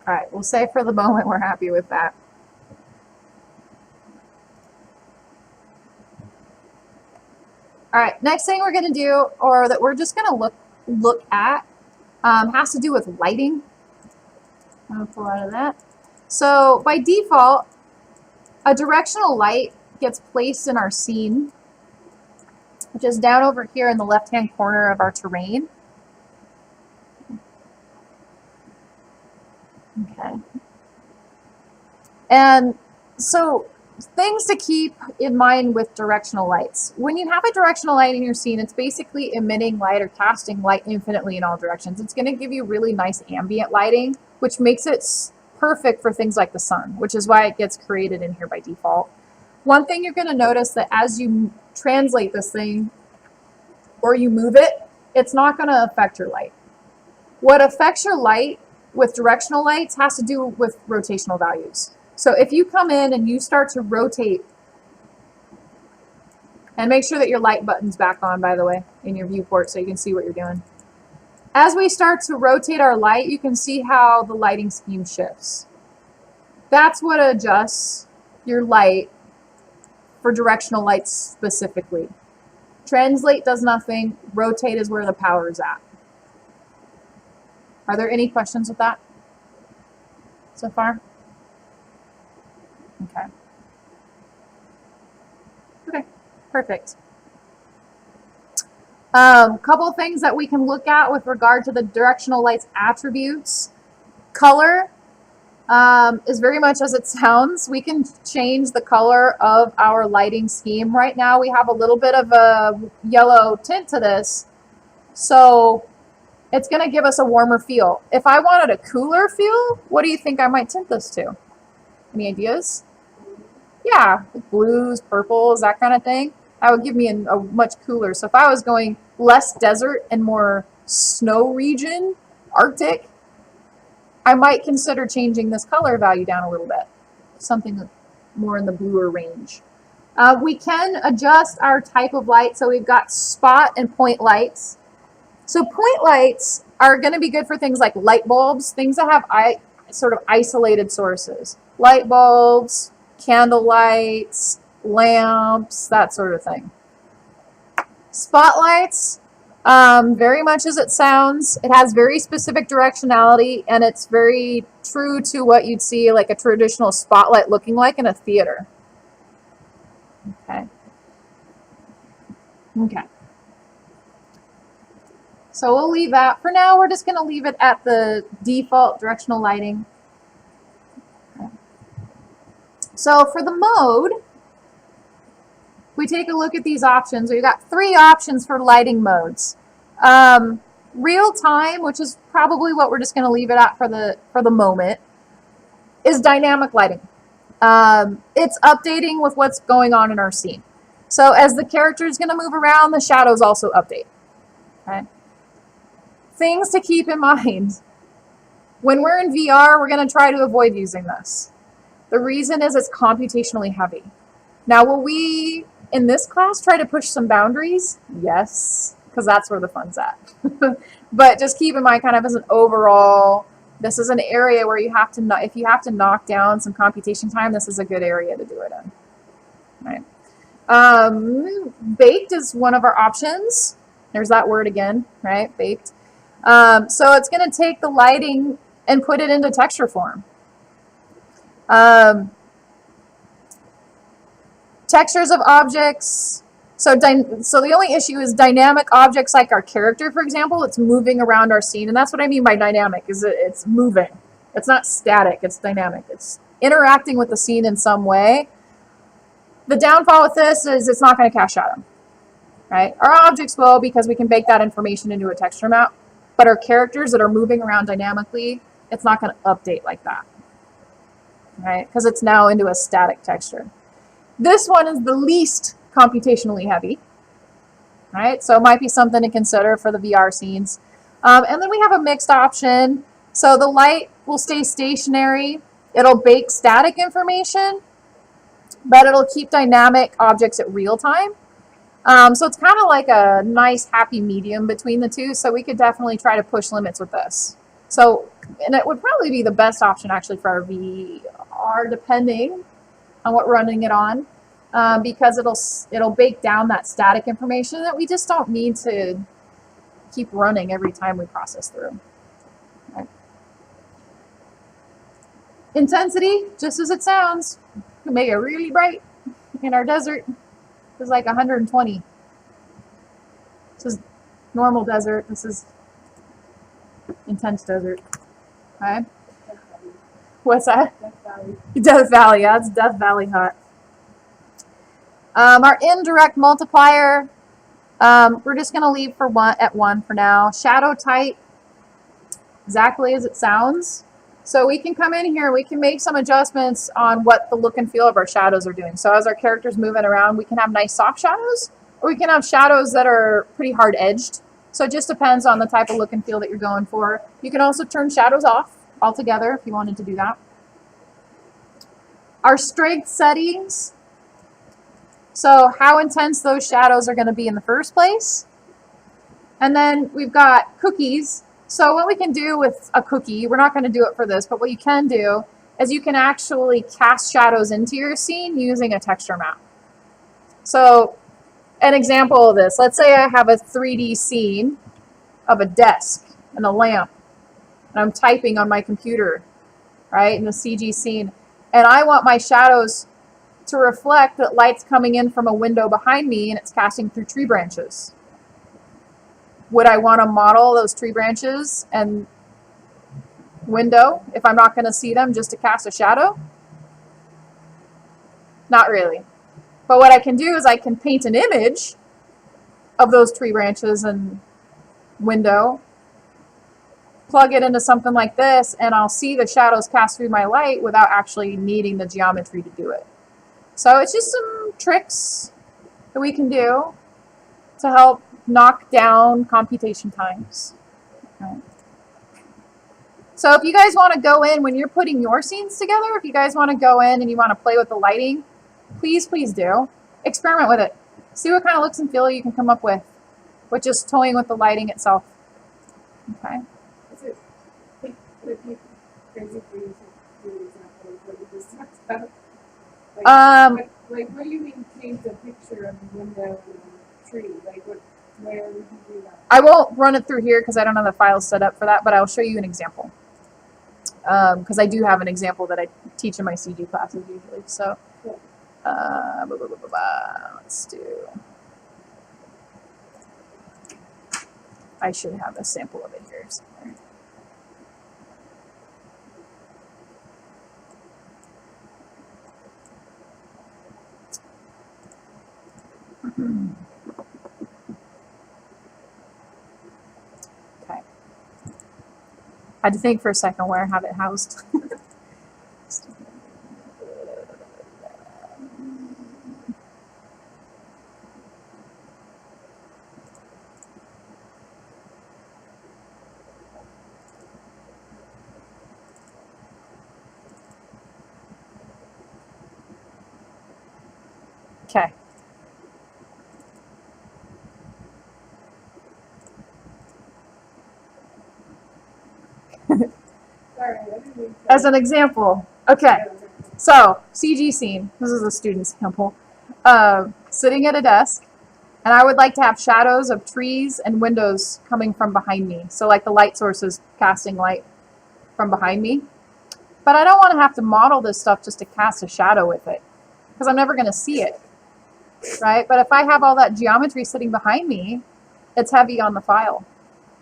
All right, we'll say for the moment we're happy with that. All right, next thing we're going to do, or that we're just going to look at, has to do with lighting. I'm going to pull out of that. So by default, a directional light gets placed in our scene, which is down over here in the left-hand corner of our terrain. Okay. And so things to keep in mind with directional lights. When you have a directional light in your scene, it's basically emitting light or casting light infinitely in all directions. It's going to give you really nice ambient lighting, which makes it perfect for things like the sun, which is why it gets created in here by default. One thing you're going to notice that as you translate this thing or you move it, it's not going to affect your light. What affects your light with directional lights has to do with rotational values. So if you come in and you start to rotate, and make sure that your light button's back on, by the way, in your viewport so you can see what you're doing. As we start to rotate our light, you can see how the lighting scheme shifts. That's what adjusts your light for directional lights specifically. Translate does nothing. Rotate is where the power is at. Are there any questions with that so far? Okay. Okay, perfect. Couple of things that we can look at with regard to the directional lights attributes. Color is very much as it sounds. We can change the color of our lighting scheme. Right now we have a little bit of a yellow tint to this, so it's going to give us a warmer feel. If I wanted a cooler feel, what do you think I might tint this to? Any ideas? Yeah, blues, purples, that kind of thing. That would give me a much cooler. So if I was going less desert and more snow region, Arctic, I might consider changing this color value down a little bit. Something more in the bluer range. We can adjust our type of light. So we've got spot and point lights. So point lights are going to be good for things like light bulbs, things that have sort of isolated sources. Light bulbs, candle lights, lamps, that sort of thing. Spotlights, very much as it sounds, it has very specific directionality, and it's very true to what you'd see like a traditional spotlight looking like in a theater. Okay. Okay. So we'll leave that. For now, we're just going to leave it at the default directional lighting. Okay. So for the mode, we take a look at these options. We've got 3 options for lighting modes. Real time, which is probably what we're just going to leave it at for the moment, is dynamic lighting. It's updating with what's going on in our scene. So as the character is going to move around, the shadows also update. Okay. Things to keep in mind. When we're in VR, we're going to try to avoid using this. The reason is it's computationally heavy. Now, will we, in this class, try to push some boundaries? Yes, because that's where the fun's at. But just keep in mind, kind of as an overall, this is an area where you have to, if you have to knock down some computation time, this is a good area to do it in. Right. Baked is one of our options. There's that word again, right? Baked. So it's going to take the lighting and put it into texture form. Textures of objects. So the only issue is dynamic objects like our character, for example, it's moving around our scene. And that's what I mean by dynamic, is it's moving. It's not static, it's dynamic. It's interacting with the scene in some way. The downfall with this is it's not going to cast shadow. Right? Our objects will, because we can bake that information into a texture map. But our characters that are moving around dynamically, it's not going to update like that. Right? Because it's now into a static texture. This one is the least computationally heavy. Right? So it might be something to consider for the VR scenes. And then we have a mixed option. So the light will stay stationary. It'll bake static information, but it'll keep dynamic objects at real time. So it's kind of like a nice happy medium between the two. So we could definitely try to push limits with this. So, and it would probably be the best option actually for our VR, depending on what we're running it on, because it'll bake down that static information that we just don't need to keep running every time we process through. Okay. Intensity, just as it sounds, we can make it really bright in our desert. This is like 120. This is normal desert. This is intense desert. Okay. What's that? Death Valley. Death Valley. Yeah, it's Death Valley hot. Our indirect multiplier, we're just going to leave at 1 for now. Shadow type, exactly as it sounds. So we can come in here, we can make some adjustments on what the look and feel of our shadows are doing. So as our character's moving around, we can have nice soft shadows, or we can have shadows that are pretty hard edged. So it just depends on the type of look and feel that you're going for. You can also turn shadows off altogether if you wanted to do that. Our strength settings, so how intense those shadows are going to be in the first place. And then we've got cookies. So what we can do with a cookie, we're not going to do it for this, but what you can do is you can actually cast shadows into your scene using a texture map. So an example of this, let's say I have a 3D scene of a desk and a lamp, and I'm typing on my computer, right, in the CG scene, and I want my shadows to reflect that light's coming in from a window behind me and it's casting through tree branches. Would I want to model those tree branches and window if I'm not going to see them just to cast a shadow? Not really. But what I can do is I can paint an image of those tree branches and window, plug it into something like this, and I'll see the shadows cast through my light without actually needing the geometry to do it. So it's just some tricks that we can do to help knock down computation times. Okay. So if you guys want to go in when you're putting your scenes together, if you guys want to go in and you want to play with the lighting, please do. experiment with it. See what kind of looks and feel you can come up with just toying with the lighting itself. Okay. Is it, would it be crazy for you to do an example of what you just talked about? What do you mean change the picture of a window and a tree? Like, where would you do that? I won't run it through here because I don't have the files set up for that, but I'll show you an example. Because I do have an example that I teach in my CG classes usually. So, let's do. I should have a sample of it here somewhere. Okay. I had to think for a second where I have it housed. Okay. Sorry, I didn't mean to. As an example. Okay. So, CG scene. This is a student sample. Sitting at a desk, and I would like to have shadows of trees and windows coming from behind me. So, like the light sources casting light from behind me. But I don't want to have to model this stuff just to cast a shadow with it, because I'm never going to see it. Right? But if I have all that geometry sitting behind me, it's heavy on the file,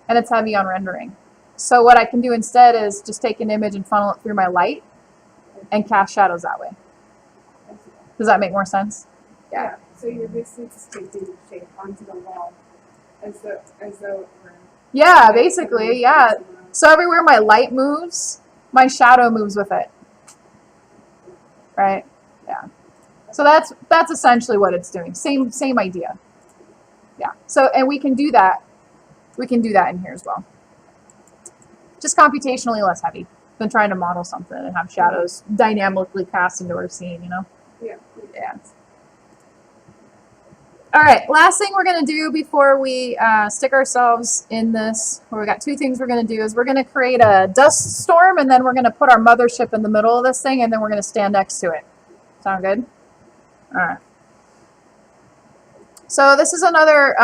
and it's heavy on rendering. So what I can do instead is just take an image and funnel it through my light and cast shadows that way. Does that make more sense? Yeah. So you're basically just taking the shape onto the wall as though it were. Yeah, basically, yeah. So everywhere my light moves, my shadow moves with it. Right? Yeah. So that's essentially what it's doing. Same idea. Yeah. So and we can do that. We can do that in here as well. Just computationally less heavy than trying to model something and have shadows dynamically cast into our scene, you know? Yeah. Yeah. All right, last thing we're going to do before we stick ourselves in this, we got two things we're going to do, is we're going to create a dust storm, and then we're going to put our mothership in the middle of this thing, and then we're going to stand next to it. Sound good? All right. So this is another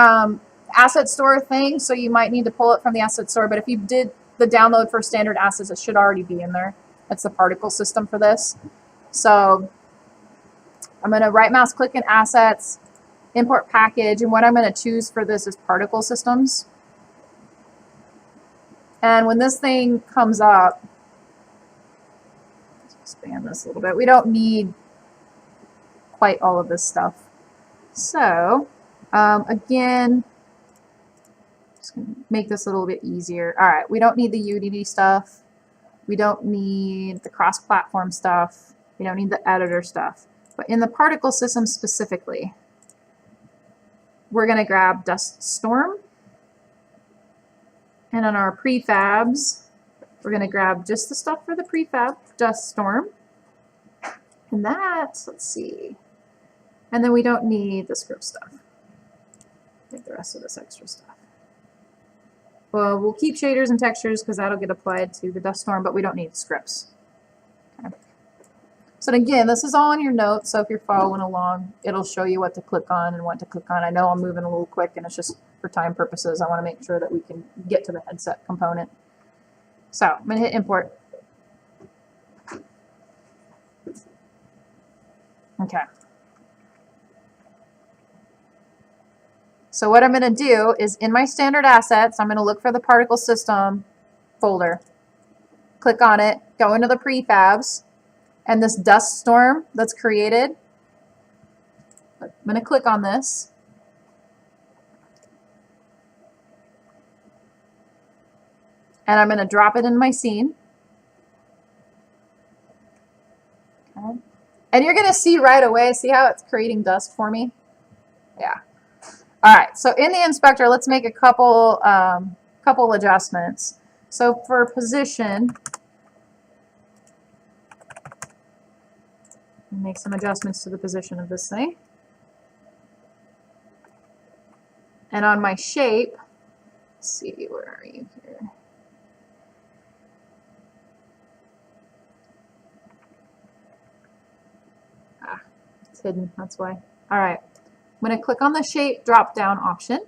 asset store thing, so you might need to pull it from the asset store, but if you did the download for standard assets, it should already be in there. That's the particle system for this. So I'm going to right mouse click in assets, import package, and what I'm going to choose for this is particle systems. And when this thing comes up, let's expand this a little bit. We don't need quite all of this stuff. So again, just gonna make this a little bit easier. All right, we don't need the Unity stuff. We don't need the cross-platform stuff. We don't need the editor stuff. But in the particle system specifically, we're going to grab Dust Storm. And on our prefabs, we're going to grab just the stuff for the prefab, Dust Storm. And that's, let's see. And then we don't need the script stuff. Take the rest of this extra stuff. Well, we'll keep shaders and textures because that'll get applied to the dust storm, but we don't need scripts. Okay. So again, this is all in your notes, so if you're following along, it'll show you what to click on and what to click on. I know I'm moving a little quick, and it's just for time purposes. I want to make sure that we can get to the headset component. So I'm going to hit import. Okay. So what I'm going to do is in my standard assets, I'm going to look for the particle system folder. Click on it, go into the prefabs, and this dust storm that's created, I'm going to click on this. And I'm going to drop it in my scene. Okay. And you're going to see right away, see how it's creating dust for me? Yeah. All right, so in the inspector, let's make a couple adjustments. So for position, make some adjustments to the position of this thing. And on my shape, let's see, where are you here? Ah, it's hidden, that's why. All right, I'm going to click on the shape drop down option.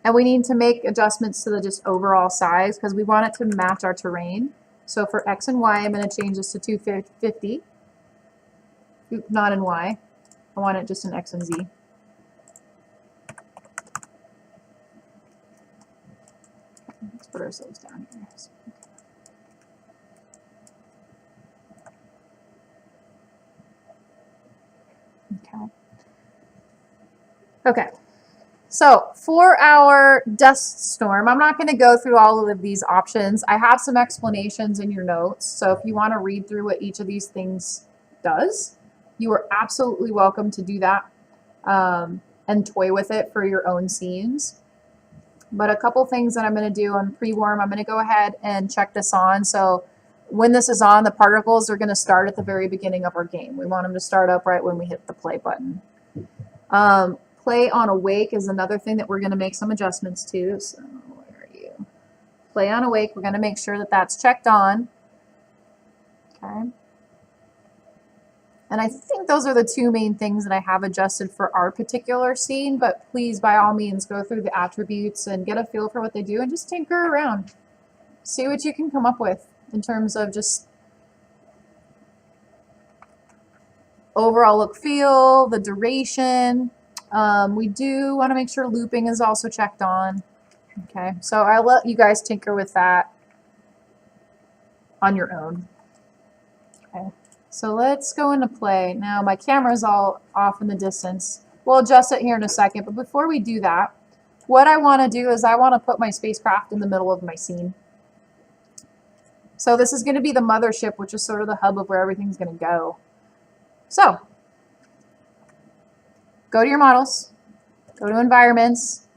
And we need to make adjustments to the just overall size because we want it to match our terrain. So for X and Y, I'm going to change this to 250. Oop, not in Y. I want it just in X and Z. Let's put ourselves down here. Okay. Okay. So for our dust storm, I'm not going to go through all of these options. I have some explanations in your notes. So if you want to read through what each of these things does, you are absolutely welcome to do that and toy with it for your own scenes. But a couple things that I'm going to do on pre-warm, I'm going to go ahead and check this on. So when this is on, the particles are going to start at the very beginning of our game. We want them to start up right when we hit the play button. Play on awake is another thing that we're going to make some adjustments to. So where are you? Play on awake, we're going to make sure that that's checked on. Okay. And I think those are the two main things that I have adjusted for our particular scene, but please, by all means, go through the attributes and get a feel for what they do and just tinker around. See what you can come up with in terms of just overall look, feel, the duration. We do want to make sure looping is also checked on. Okay, so I'll let you guys tinker with that on your own. Okay. So let's go into play. Now my camera's all off in the distance. We'll adjust it here in a second, but before we do that, what I want to do is I want to put my spacecraft in the middle of my scene. So this is going to be the mothership, which is sort of the hub of where everything's going to go. So go to your models, go to environments,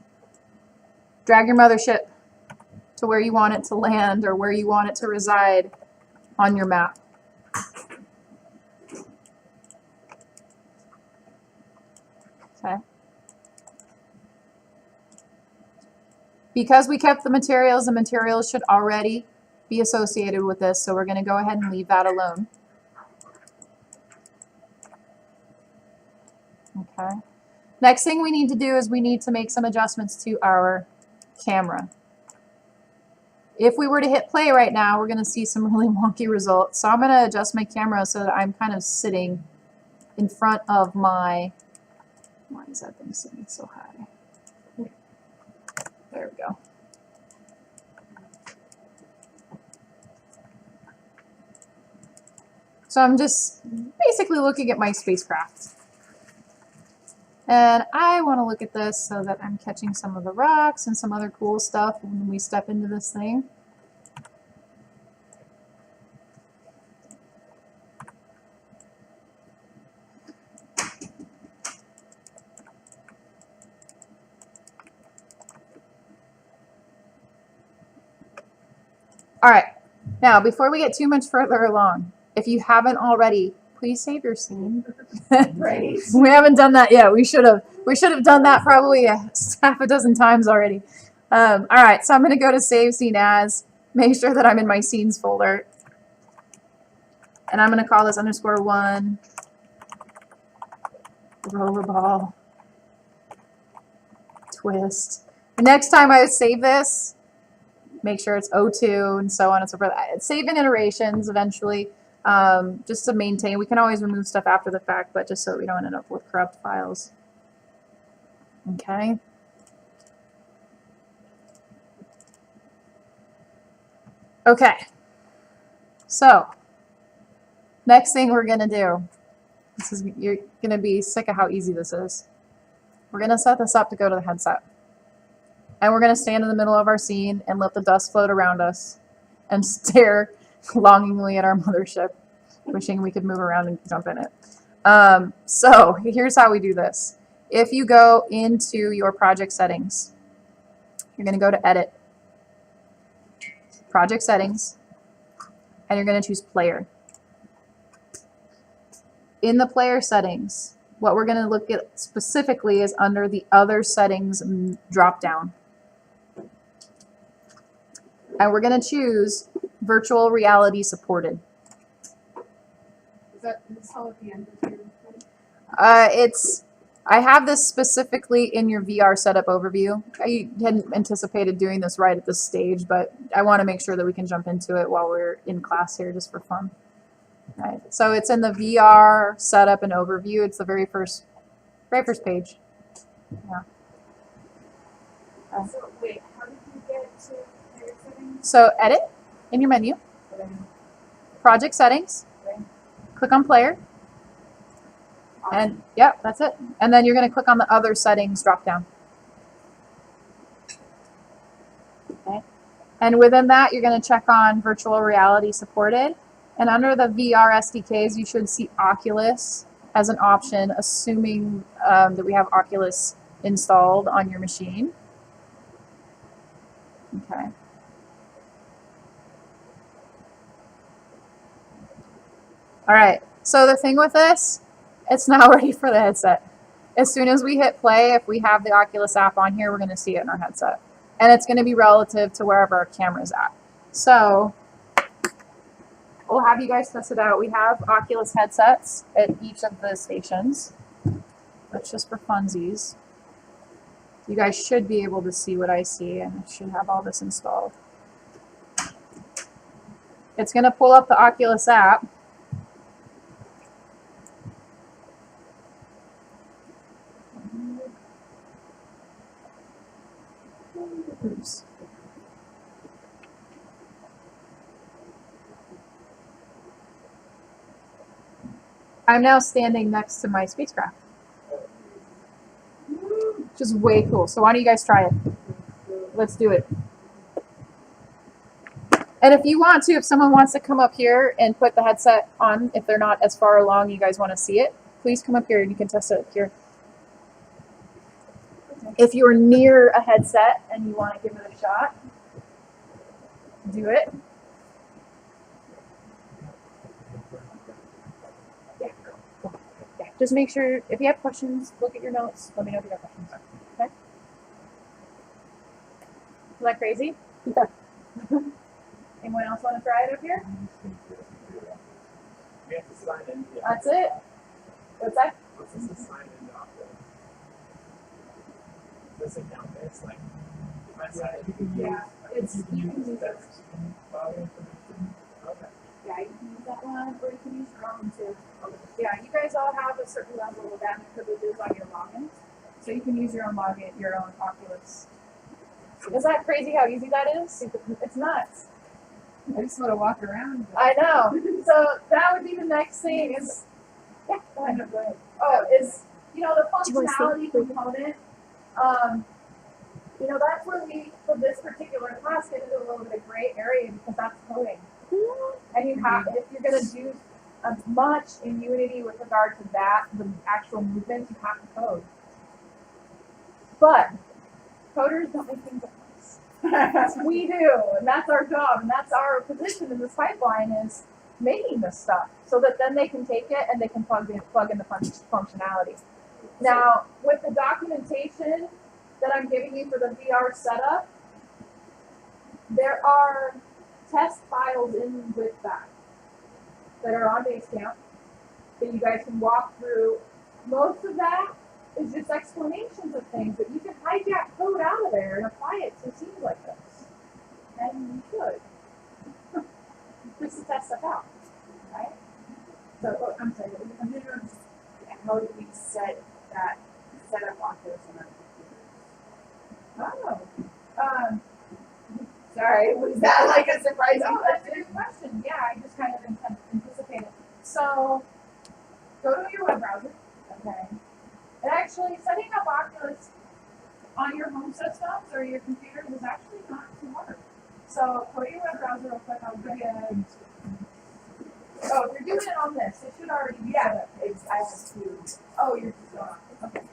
drag your mothership to where you want it to land or where you want it to reside on your map. Okay. Because we kept the materials should already be associated with this, so we're going to go ahead and leave that alone. Okay. Next thing we need to do is we need to make some adjustments to our camera. If we were to hit play right now, we're going to see some really wonky results. So I'm going to adjust my camera so that I'm kind of sitting in front of my... Why is that thing sitting so high? There we go. So I'm just basically looking at my spacecraft. And I want to look at this so that I'm catching some of the rocks and some other cool stuff when we step into this thing. All right, now before we get too much further along, if you haven't already, please save your scene. Right. We haven't done that yet. We should have. We should have done that probably half a dozen times already. All right, so I'm going to go to Save Scene As, make sure that I'm in my Scenes folder, and I'm going to call this _1 rollerball twist. The next time I save this, make sure it's O2 and so on and so forth. Save in iterations eventually, just to maintain. We can always remove stuff after the fact, but just so we don't end up with corrupt files. Okay. Okay. So, next thing we're going to do, you're going to be sick of how easy this is. We're going to set this up to go to the headset. And we're going to stand in the middle of our scene and let the dust float around us and stare longingly at our mothership, wishing we could move around and jump in it. So here's how we do this. If you go into your project settings, you're going to go to Edit, Project Settings, and you're going to choose Player. In the player settings, what we're going to look at specifically is under the other settings drop down. And we're going to choose virtual reality supported. Is this all at the end of your I have this specifically in your VR setup overview. I hadn't anticipated doing this right at this stage, but I want to make sure that we can jump into it while we're in class here just for fun. Right. So it's in the VR setup and overview. It's the very first page. Yeah. So wait, how did you get to player settings? So edit in your menu, project settings, click on player, and yep, that's it. And then you're going to click on the other settings drop down. Okay. And within that, you're going to check on virtual reality supported. And under the VR SDKs, you should see Oculus as an option, assuming that we have Oculus installed on your machine. Okay. All right. So the thing with this, it's now ready for the headset. As soon as we hit play, if we have the Oculus app on here, we're going to see it in our headset. And it's going to be relative to wherever our camera's at. So we'll have you guys test it out. We have Oculus headsets at each of the stations. That's just for funsies. You guys should be able to see what I see, and I should have all this installed. It's going to pull up the Oculus app. Oops. I'm now standing next to my spacecraft, which is way cool. So why don't you guys try it? Let's do it. And if you want to, if someone wants to come up here and put the headset on, if they're not as far along, you guys want to see it, please come up here and you can test it up here. If you're near a headset and you want to give it a shot, do it. Yeah. Just make sure, if you have questions, look at your notes. Let me know if you have questions. Okay? Isn't that crazy? Yeah. Anyone else want to try it up here? We have to sign in. Yeah. That's it. What's that? What's this to sign in to Oculus? This account is like, if I sign it, you can use, Yeah, it's you can you can use use that it. file information. Okay. Yeah, you can use that one, or you can use your own too. Yeah, you guys all have a certain level of admin privileges on your logins, so you can use your own login, your own Oculus. Is that crazy how easy that is? It's nuts. I just want to walk around. I know. So that would be the next thing is, yeah, go ahead. Go ahead. Oh, is, you know, the functionality component, you know, that's where we, for this particular class, get into a little bit of gray area because that's coding. And you have, if you're going to do as much in Unity with regard to that, the actual movements, you have to code. But coders don't make things up. We do, and that's our job, and that's our position in this pipeline is making this stuff so that then they can take it and they can plug in the functionality. Now, with the documentation that I'm giving you for the VR setup, there are test files in with that are on Basecamp that you guys can walk through. Most of that is just explanations of things, but you can hijack code out of there and apply it to scenes like this. And you should. Just to test stuff out, right? So, oh, I'm sorry. I'm just how do we set up Oculus on our computers? Oh. Sorry, was that like a surprise? Oh, that's a good question. Yeah, I just kind of anticipated. So, go to your web browser. Okay. And actually, setting up Oculus on your home systems or your computers is actually not too hard. So, go to your web browser real quick. I'll give you. Oh, if you're doing it on this, it should already be set up. I have to. Oh, you're just going on. Okay.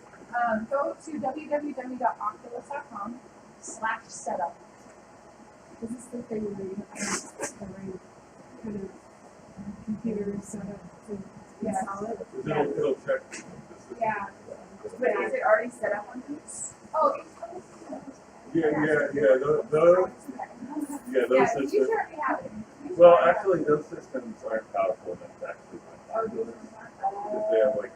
Go to www.oculus.com/setup. Is this the thing where you have to kind of computer set up to install it? It'll check. Yeah, set up on these? Oh, Those Yeah, systems. you sure we have it. Well, actually, those systems aren't powerful enough to actually run calculus because they have like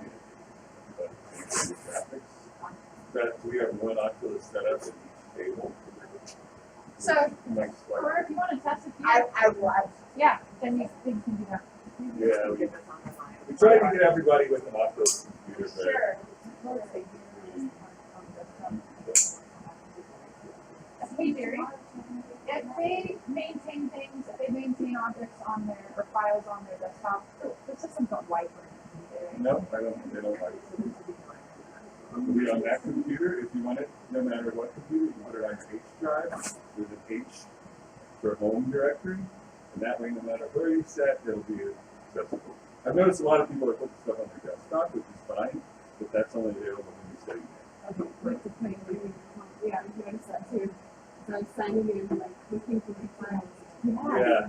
the graphics. That we have one Oculus set up in each table. so, Next slide. or if you want to test it, I will. yeah, then you can do that. Yeah, we try to get everybody with an Oculus computer, but Sure. Hey, Jerry, if they maintain things, if they maintain objects on their, or files on their desktop, the systems don't wipe or anything. no, they don't like it. It'll be on that computer. If you want it, no matter what computer, you put it on your H drive. There's an H for home directory, and that way, no matter where you set, it'll be accessible. I've noticed a lot of people are putting stuff on their desktop, which is fine, but that's only available when you set it. Yeah, I noticed that too. So I'm signing in, like, looking for my files. Yeah.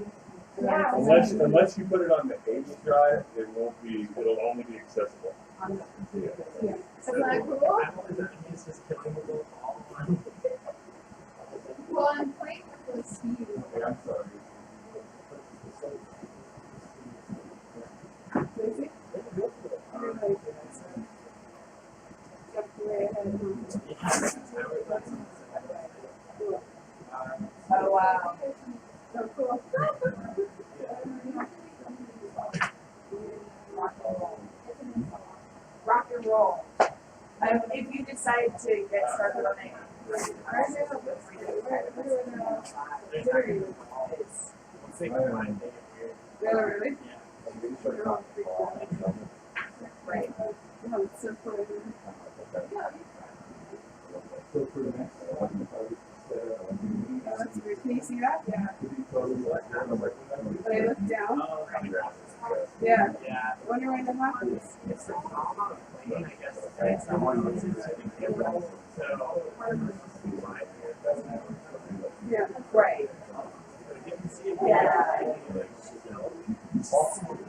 Yeah. Unless you put it on the H drive, it won't be. It'll only be accessible. On the computer. Yeah. Yeah. Isn't that cool? I'm only done is just killing the little all one. Well, I'm playing with this Steve. Okay, I'm sorry. Crazy? Everybody jumped way ahead of me. Oh, wow. So cool. Rock and roll. If you decide to get started on it, Really, really? right. No, it's so cool. So for the next one, That's weird. Can you see that? Yeah. But I look down. Yeah. Yeah. Wonder when that happens. It's like I guess it's someone Yeah. Right. Yeah.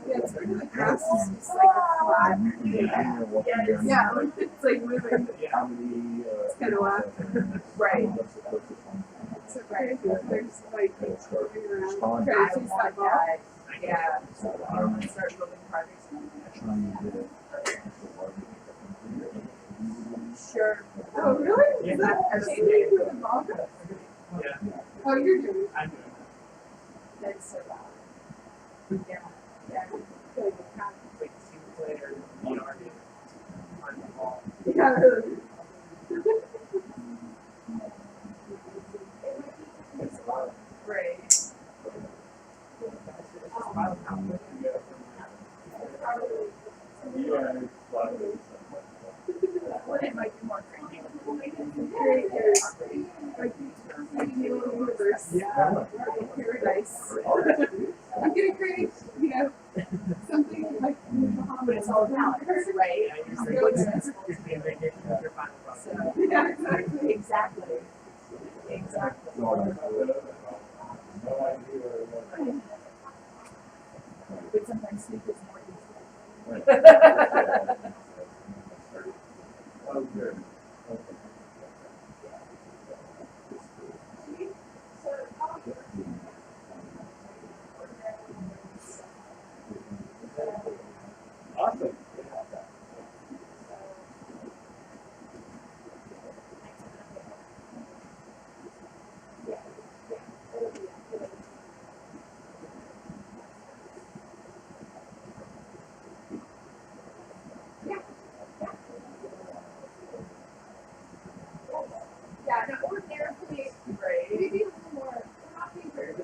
Yeah, it's weird. The grass is just like a flat. Yeah, it's like moving. It's kind of wild. Right. So crazy. There's like moving around. Trying I to chase want that ball. that. Yeah. I want to start building projects. Sure. Oh, really? Is that Yeah. changing with the ball? Yeah. Oh, you're doing it. I'm doing That's so loud. Yeah. Yeah. Like a cat. like team player, VR game. On the ball. Yeah, really. Right. Well, it might be more crazy. Create your, like, little universe. Paradise. I'm gonna create, you know, something like But it's all talent, right? Yeah, you're being vacation with your final project. So, Yeah, exactly. exactly. Exactly. But sometimes sleep is more useful. Awesome. Yeah, no, ordinarily, Right. maybe a little more, we're not being very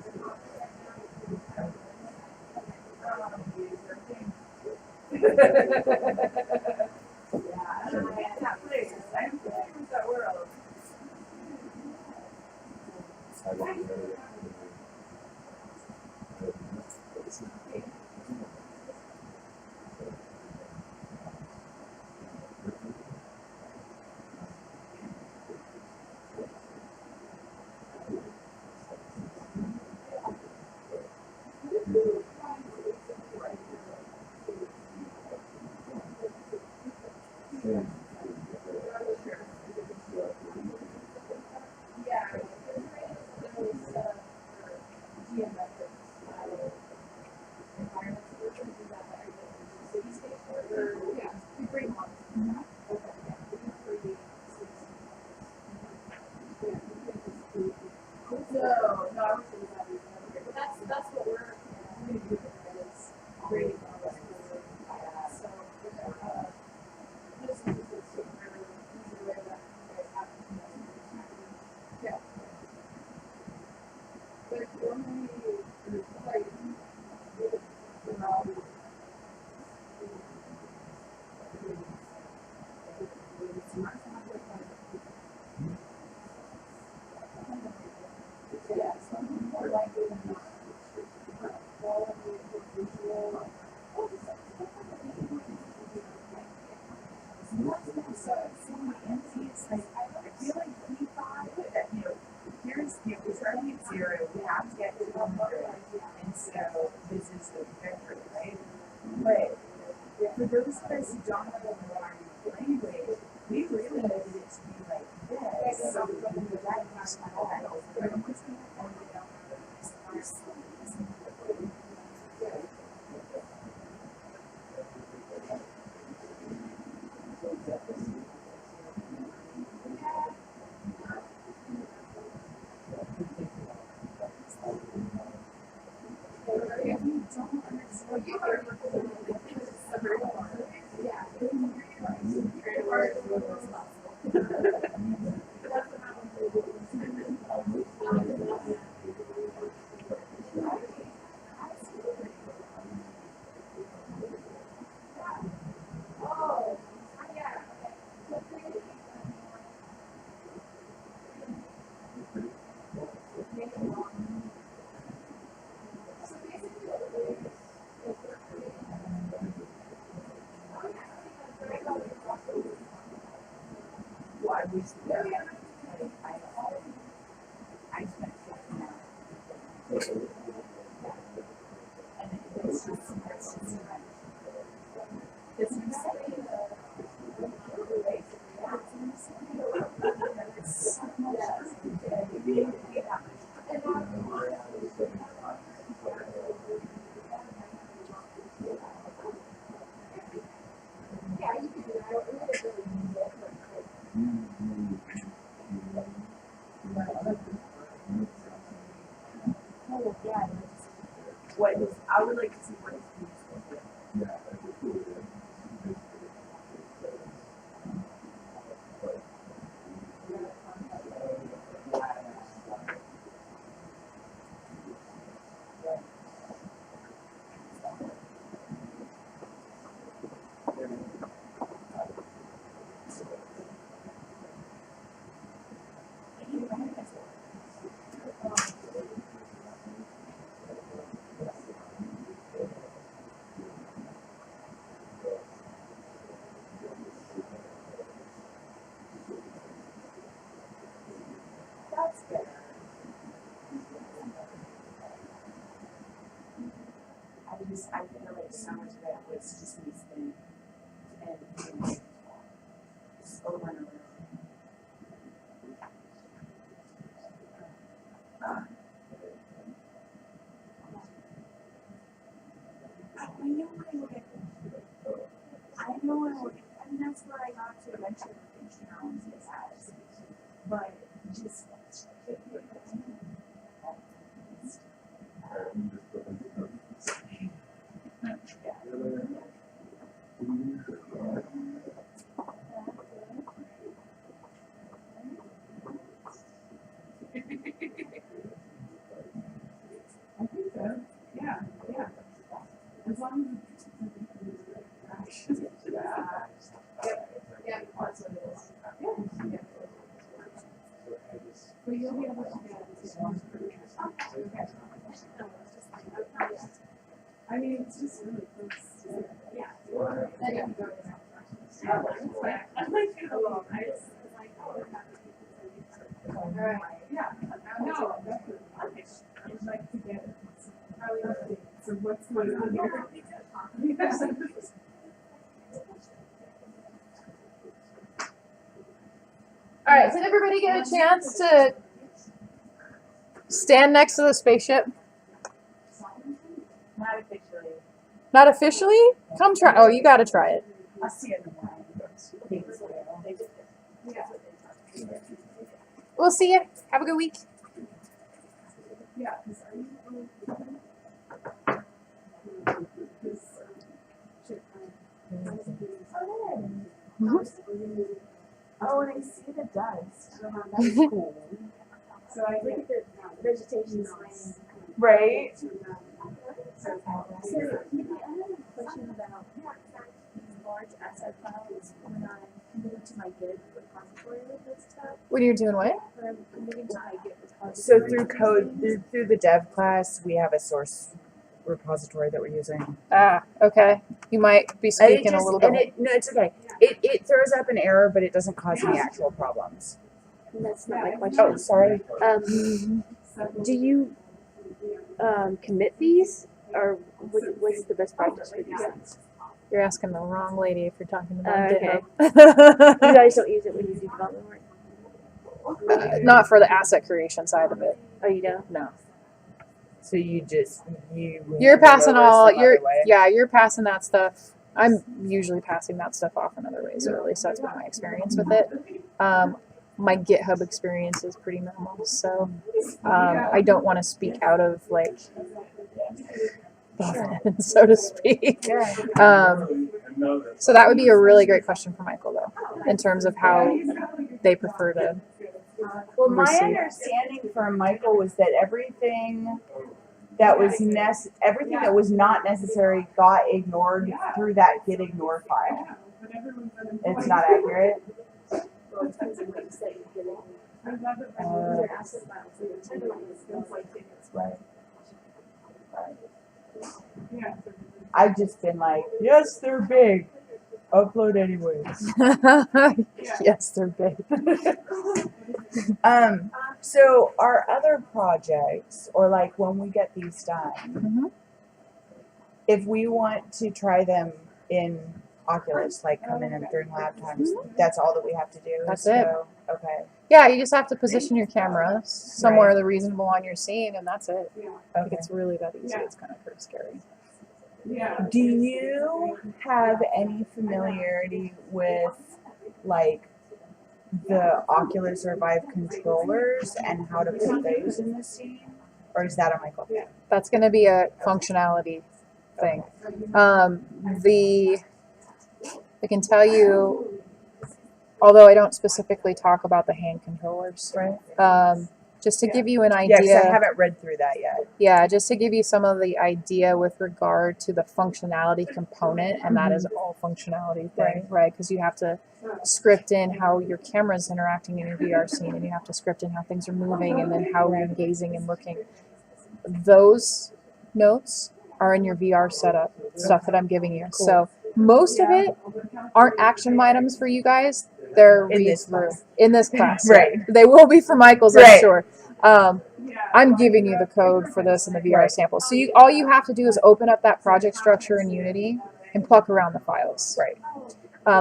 Yeah, I don't get that place. I'm familiar with that world. Yeah, those geometric environments, is that like city state work or yeah, we bring on. Okay, yeah, we can create no, I was thinking about it. But that's what we're gonna do is create models for so this is just a super easy way that you guys have to yeah. But normally like yeah, something more like quality visual. So my empty is like I feel like we thought that here's we're starting at 0, we have to get to 100, and so this is the trajectory, right? But for those of us who don't know the language, we really needed it to be like this. So that has my medals. What is, I would like to see what is that's better. I feel like so much of it was just me spinning and just over and over. I know what I would. I know I would. I mean, that's where I got to eventually think challenges as, but just. I think so. Yeah, yeah. As long as yeah, that's what it is. Yeah. But you'll be able to get it. Okay. I mean, it's just really close. Yeah. Then you can go to that. I like it a lot. I just like, oh, all right. Yeah. No, definitely. I'd like to get it. So what's going on here? All right, did everybody get a chance to stand next to the spaceship? Not officially. Not officially? Come try. Oh, you got to try it. I'll see it in the morning. Yeah. We'll see you. Have a good week. Yeah, 'cause are you? Oh, and I see the dust. That's cool. So I Look at the vegetation nice. right. So, I have a question about large asset files when I'm moving to my Git repository with this stuff. When you're doing what? When I'm moving to my Git repository. So through code, through the dev class, we have a source repository that we're using. Ah, okay. You might be And it speaking a just, little and bit. no, it's okay. It throws up an error, but it doesn't cause any actual problems. That's not my question. Oh, sorry. Do you commit these, or what's the best practice for these things? You're asking the wrong lady if you're talking about Okay. GitHub. You guys don't use it when you do development work? Not for the asset creation side of it. Oh, you don't? No. So you You're passing all some you're other way. yeah, you're passing that stuff. I'm usually passing that stuff off in other ways, or at least that's been my experience with it. My GitHub experience is pretty minimal, so I don't want to speak out of like so to speak. So that would be a really great question for Michael, though, in terms of how they prefer to. Well, my receive. understanding from Michael was that everything that was everything that was not necessary got ignored through that git ignore file. It's not accurate. Well, it depends on what you say you're getting. Uh, They're asset files, so it's Right. I've just been like, yes, they're big. Upload anyways. Yes, they're big. So our other projects, or like when we get these done, Mhm. if we want to try them in Oculus, like come in and during lab times, that's all that we have to do. That's is it. go, okay. Yeah, you just have to position your camera somewhere Right. the reasonable on your scene, and that's it. Like, Okay. it's really that easy. It's kind of pretty scary. Do you have any familiarity with like the Oculus or Vive controllers and how to put those in the scene? Or is that a Michael? That's going to be a functionality thing. I can tell you, although I don't specifically talk about the hand controllers, Right. just to give you an Yeah, because I idea. haven't read through that yet. Yeah, just to give you some of the idea with regard to the functionality component, and that is all functionality thing, right? Because you have to script in how your camera's interacting in your VR scene, and you have to script in how things are moving, and then how you're gazing and looking. Those notes are in your VR setup, stuff that I'm giving you. Cool. So most of it aren't action items for you guys. They're In read this through class. in this class. Right. They will be for Michael's, I'm Right. sure. I'm giving you the code for this in the VR Right. sample. So all you have to do is open up that project structure in Unity and pluck around the files. Right.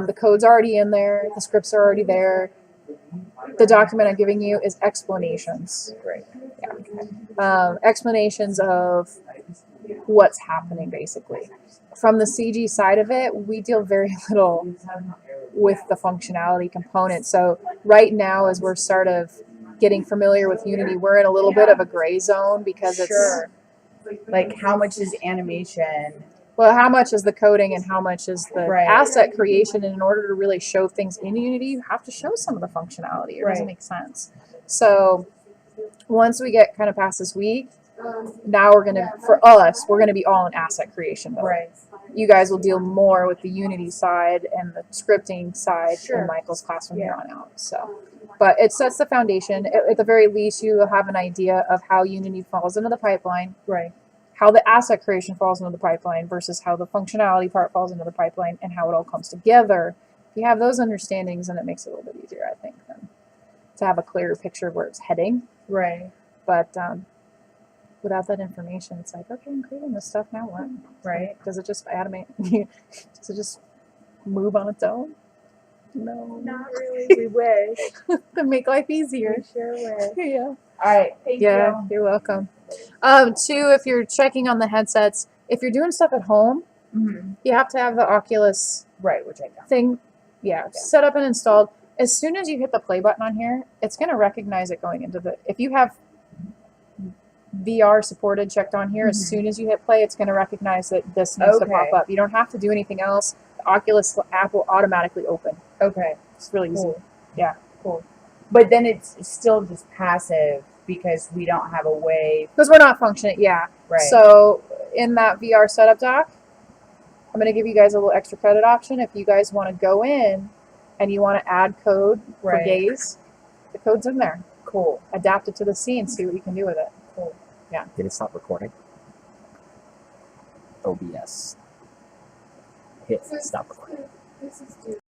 The code's already in there. The scripts are already there. The document I'm giving you is explanations. Right. Explanations of what's happening, basically. From the CG side of it, we deal very little with the functionality component. So right now, as we're sort of getting familiar with Unity, we're in a little bit of a gray zone because it's, Sure. Like how much is animation? well, how much is the coding and how much is the Right. asset creation? And in order to really show things in Unity, you have to show some of the functionality. It doesn't Right. make sense. So once we get kind of past this week, now we're going to, for us, we're going to be all in asset creation mode. Right. You guys will deal more with the Unity side and the scripting side Sure. in Michael's class from here on out. So, but it sets the foundation. At the very least, you will have an idea of how Unity falls into the pipeline, Right. how the asset creation falls into the pipeline versus how the functionality part falls into the pipeline, and how it all comes together. If you have those understandings, then it makes it a little bit easier, I think, than to have a clearer picture of where it's heading. Right. But without that information, it's like, okay, I'm creating this stuff, now what? Right. Does it just animate? Does it just move on its own? No. Not really. We wish. To make life easier. We sure wish. Yeah. All right. Thank Yeah, you. you're welcome. Two, if you're checking on the headsets, if you're doing stuff at home, Mm-hmm. you have to have the Oculus Right, which I don't. thing, set up and installed. As soon as you hit the play button on here, it's going to recognize it going into the. If you have VR supported checked on here, as Mhm. soon as you hit play, it's going to recognize that this needs to pop Okay. up. You don't have to do anything else. The Oculus app will automatically open. Okay. It's really easy. Cool. Yeah. Cool. But then it's still just passive because we don't have a way. Because we're not functioning, yeah. Right. So in that VR setup doc, I'm going to give you guys a little extra credit option. If you guys want to go in and you want to add code for Right. gaze, the code's in there. Cool. Adapt it to the scene, see what you can do with it. Cool. Did it stop recording? OBS. Hit stop recording. This is due.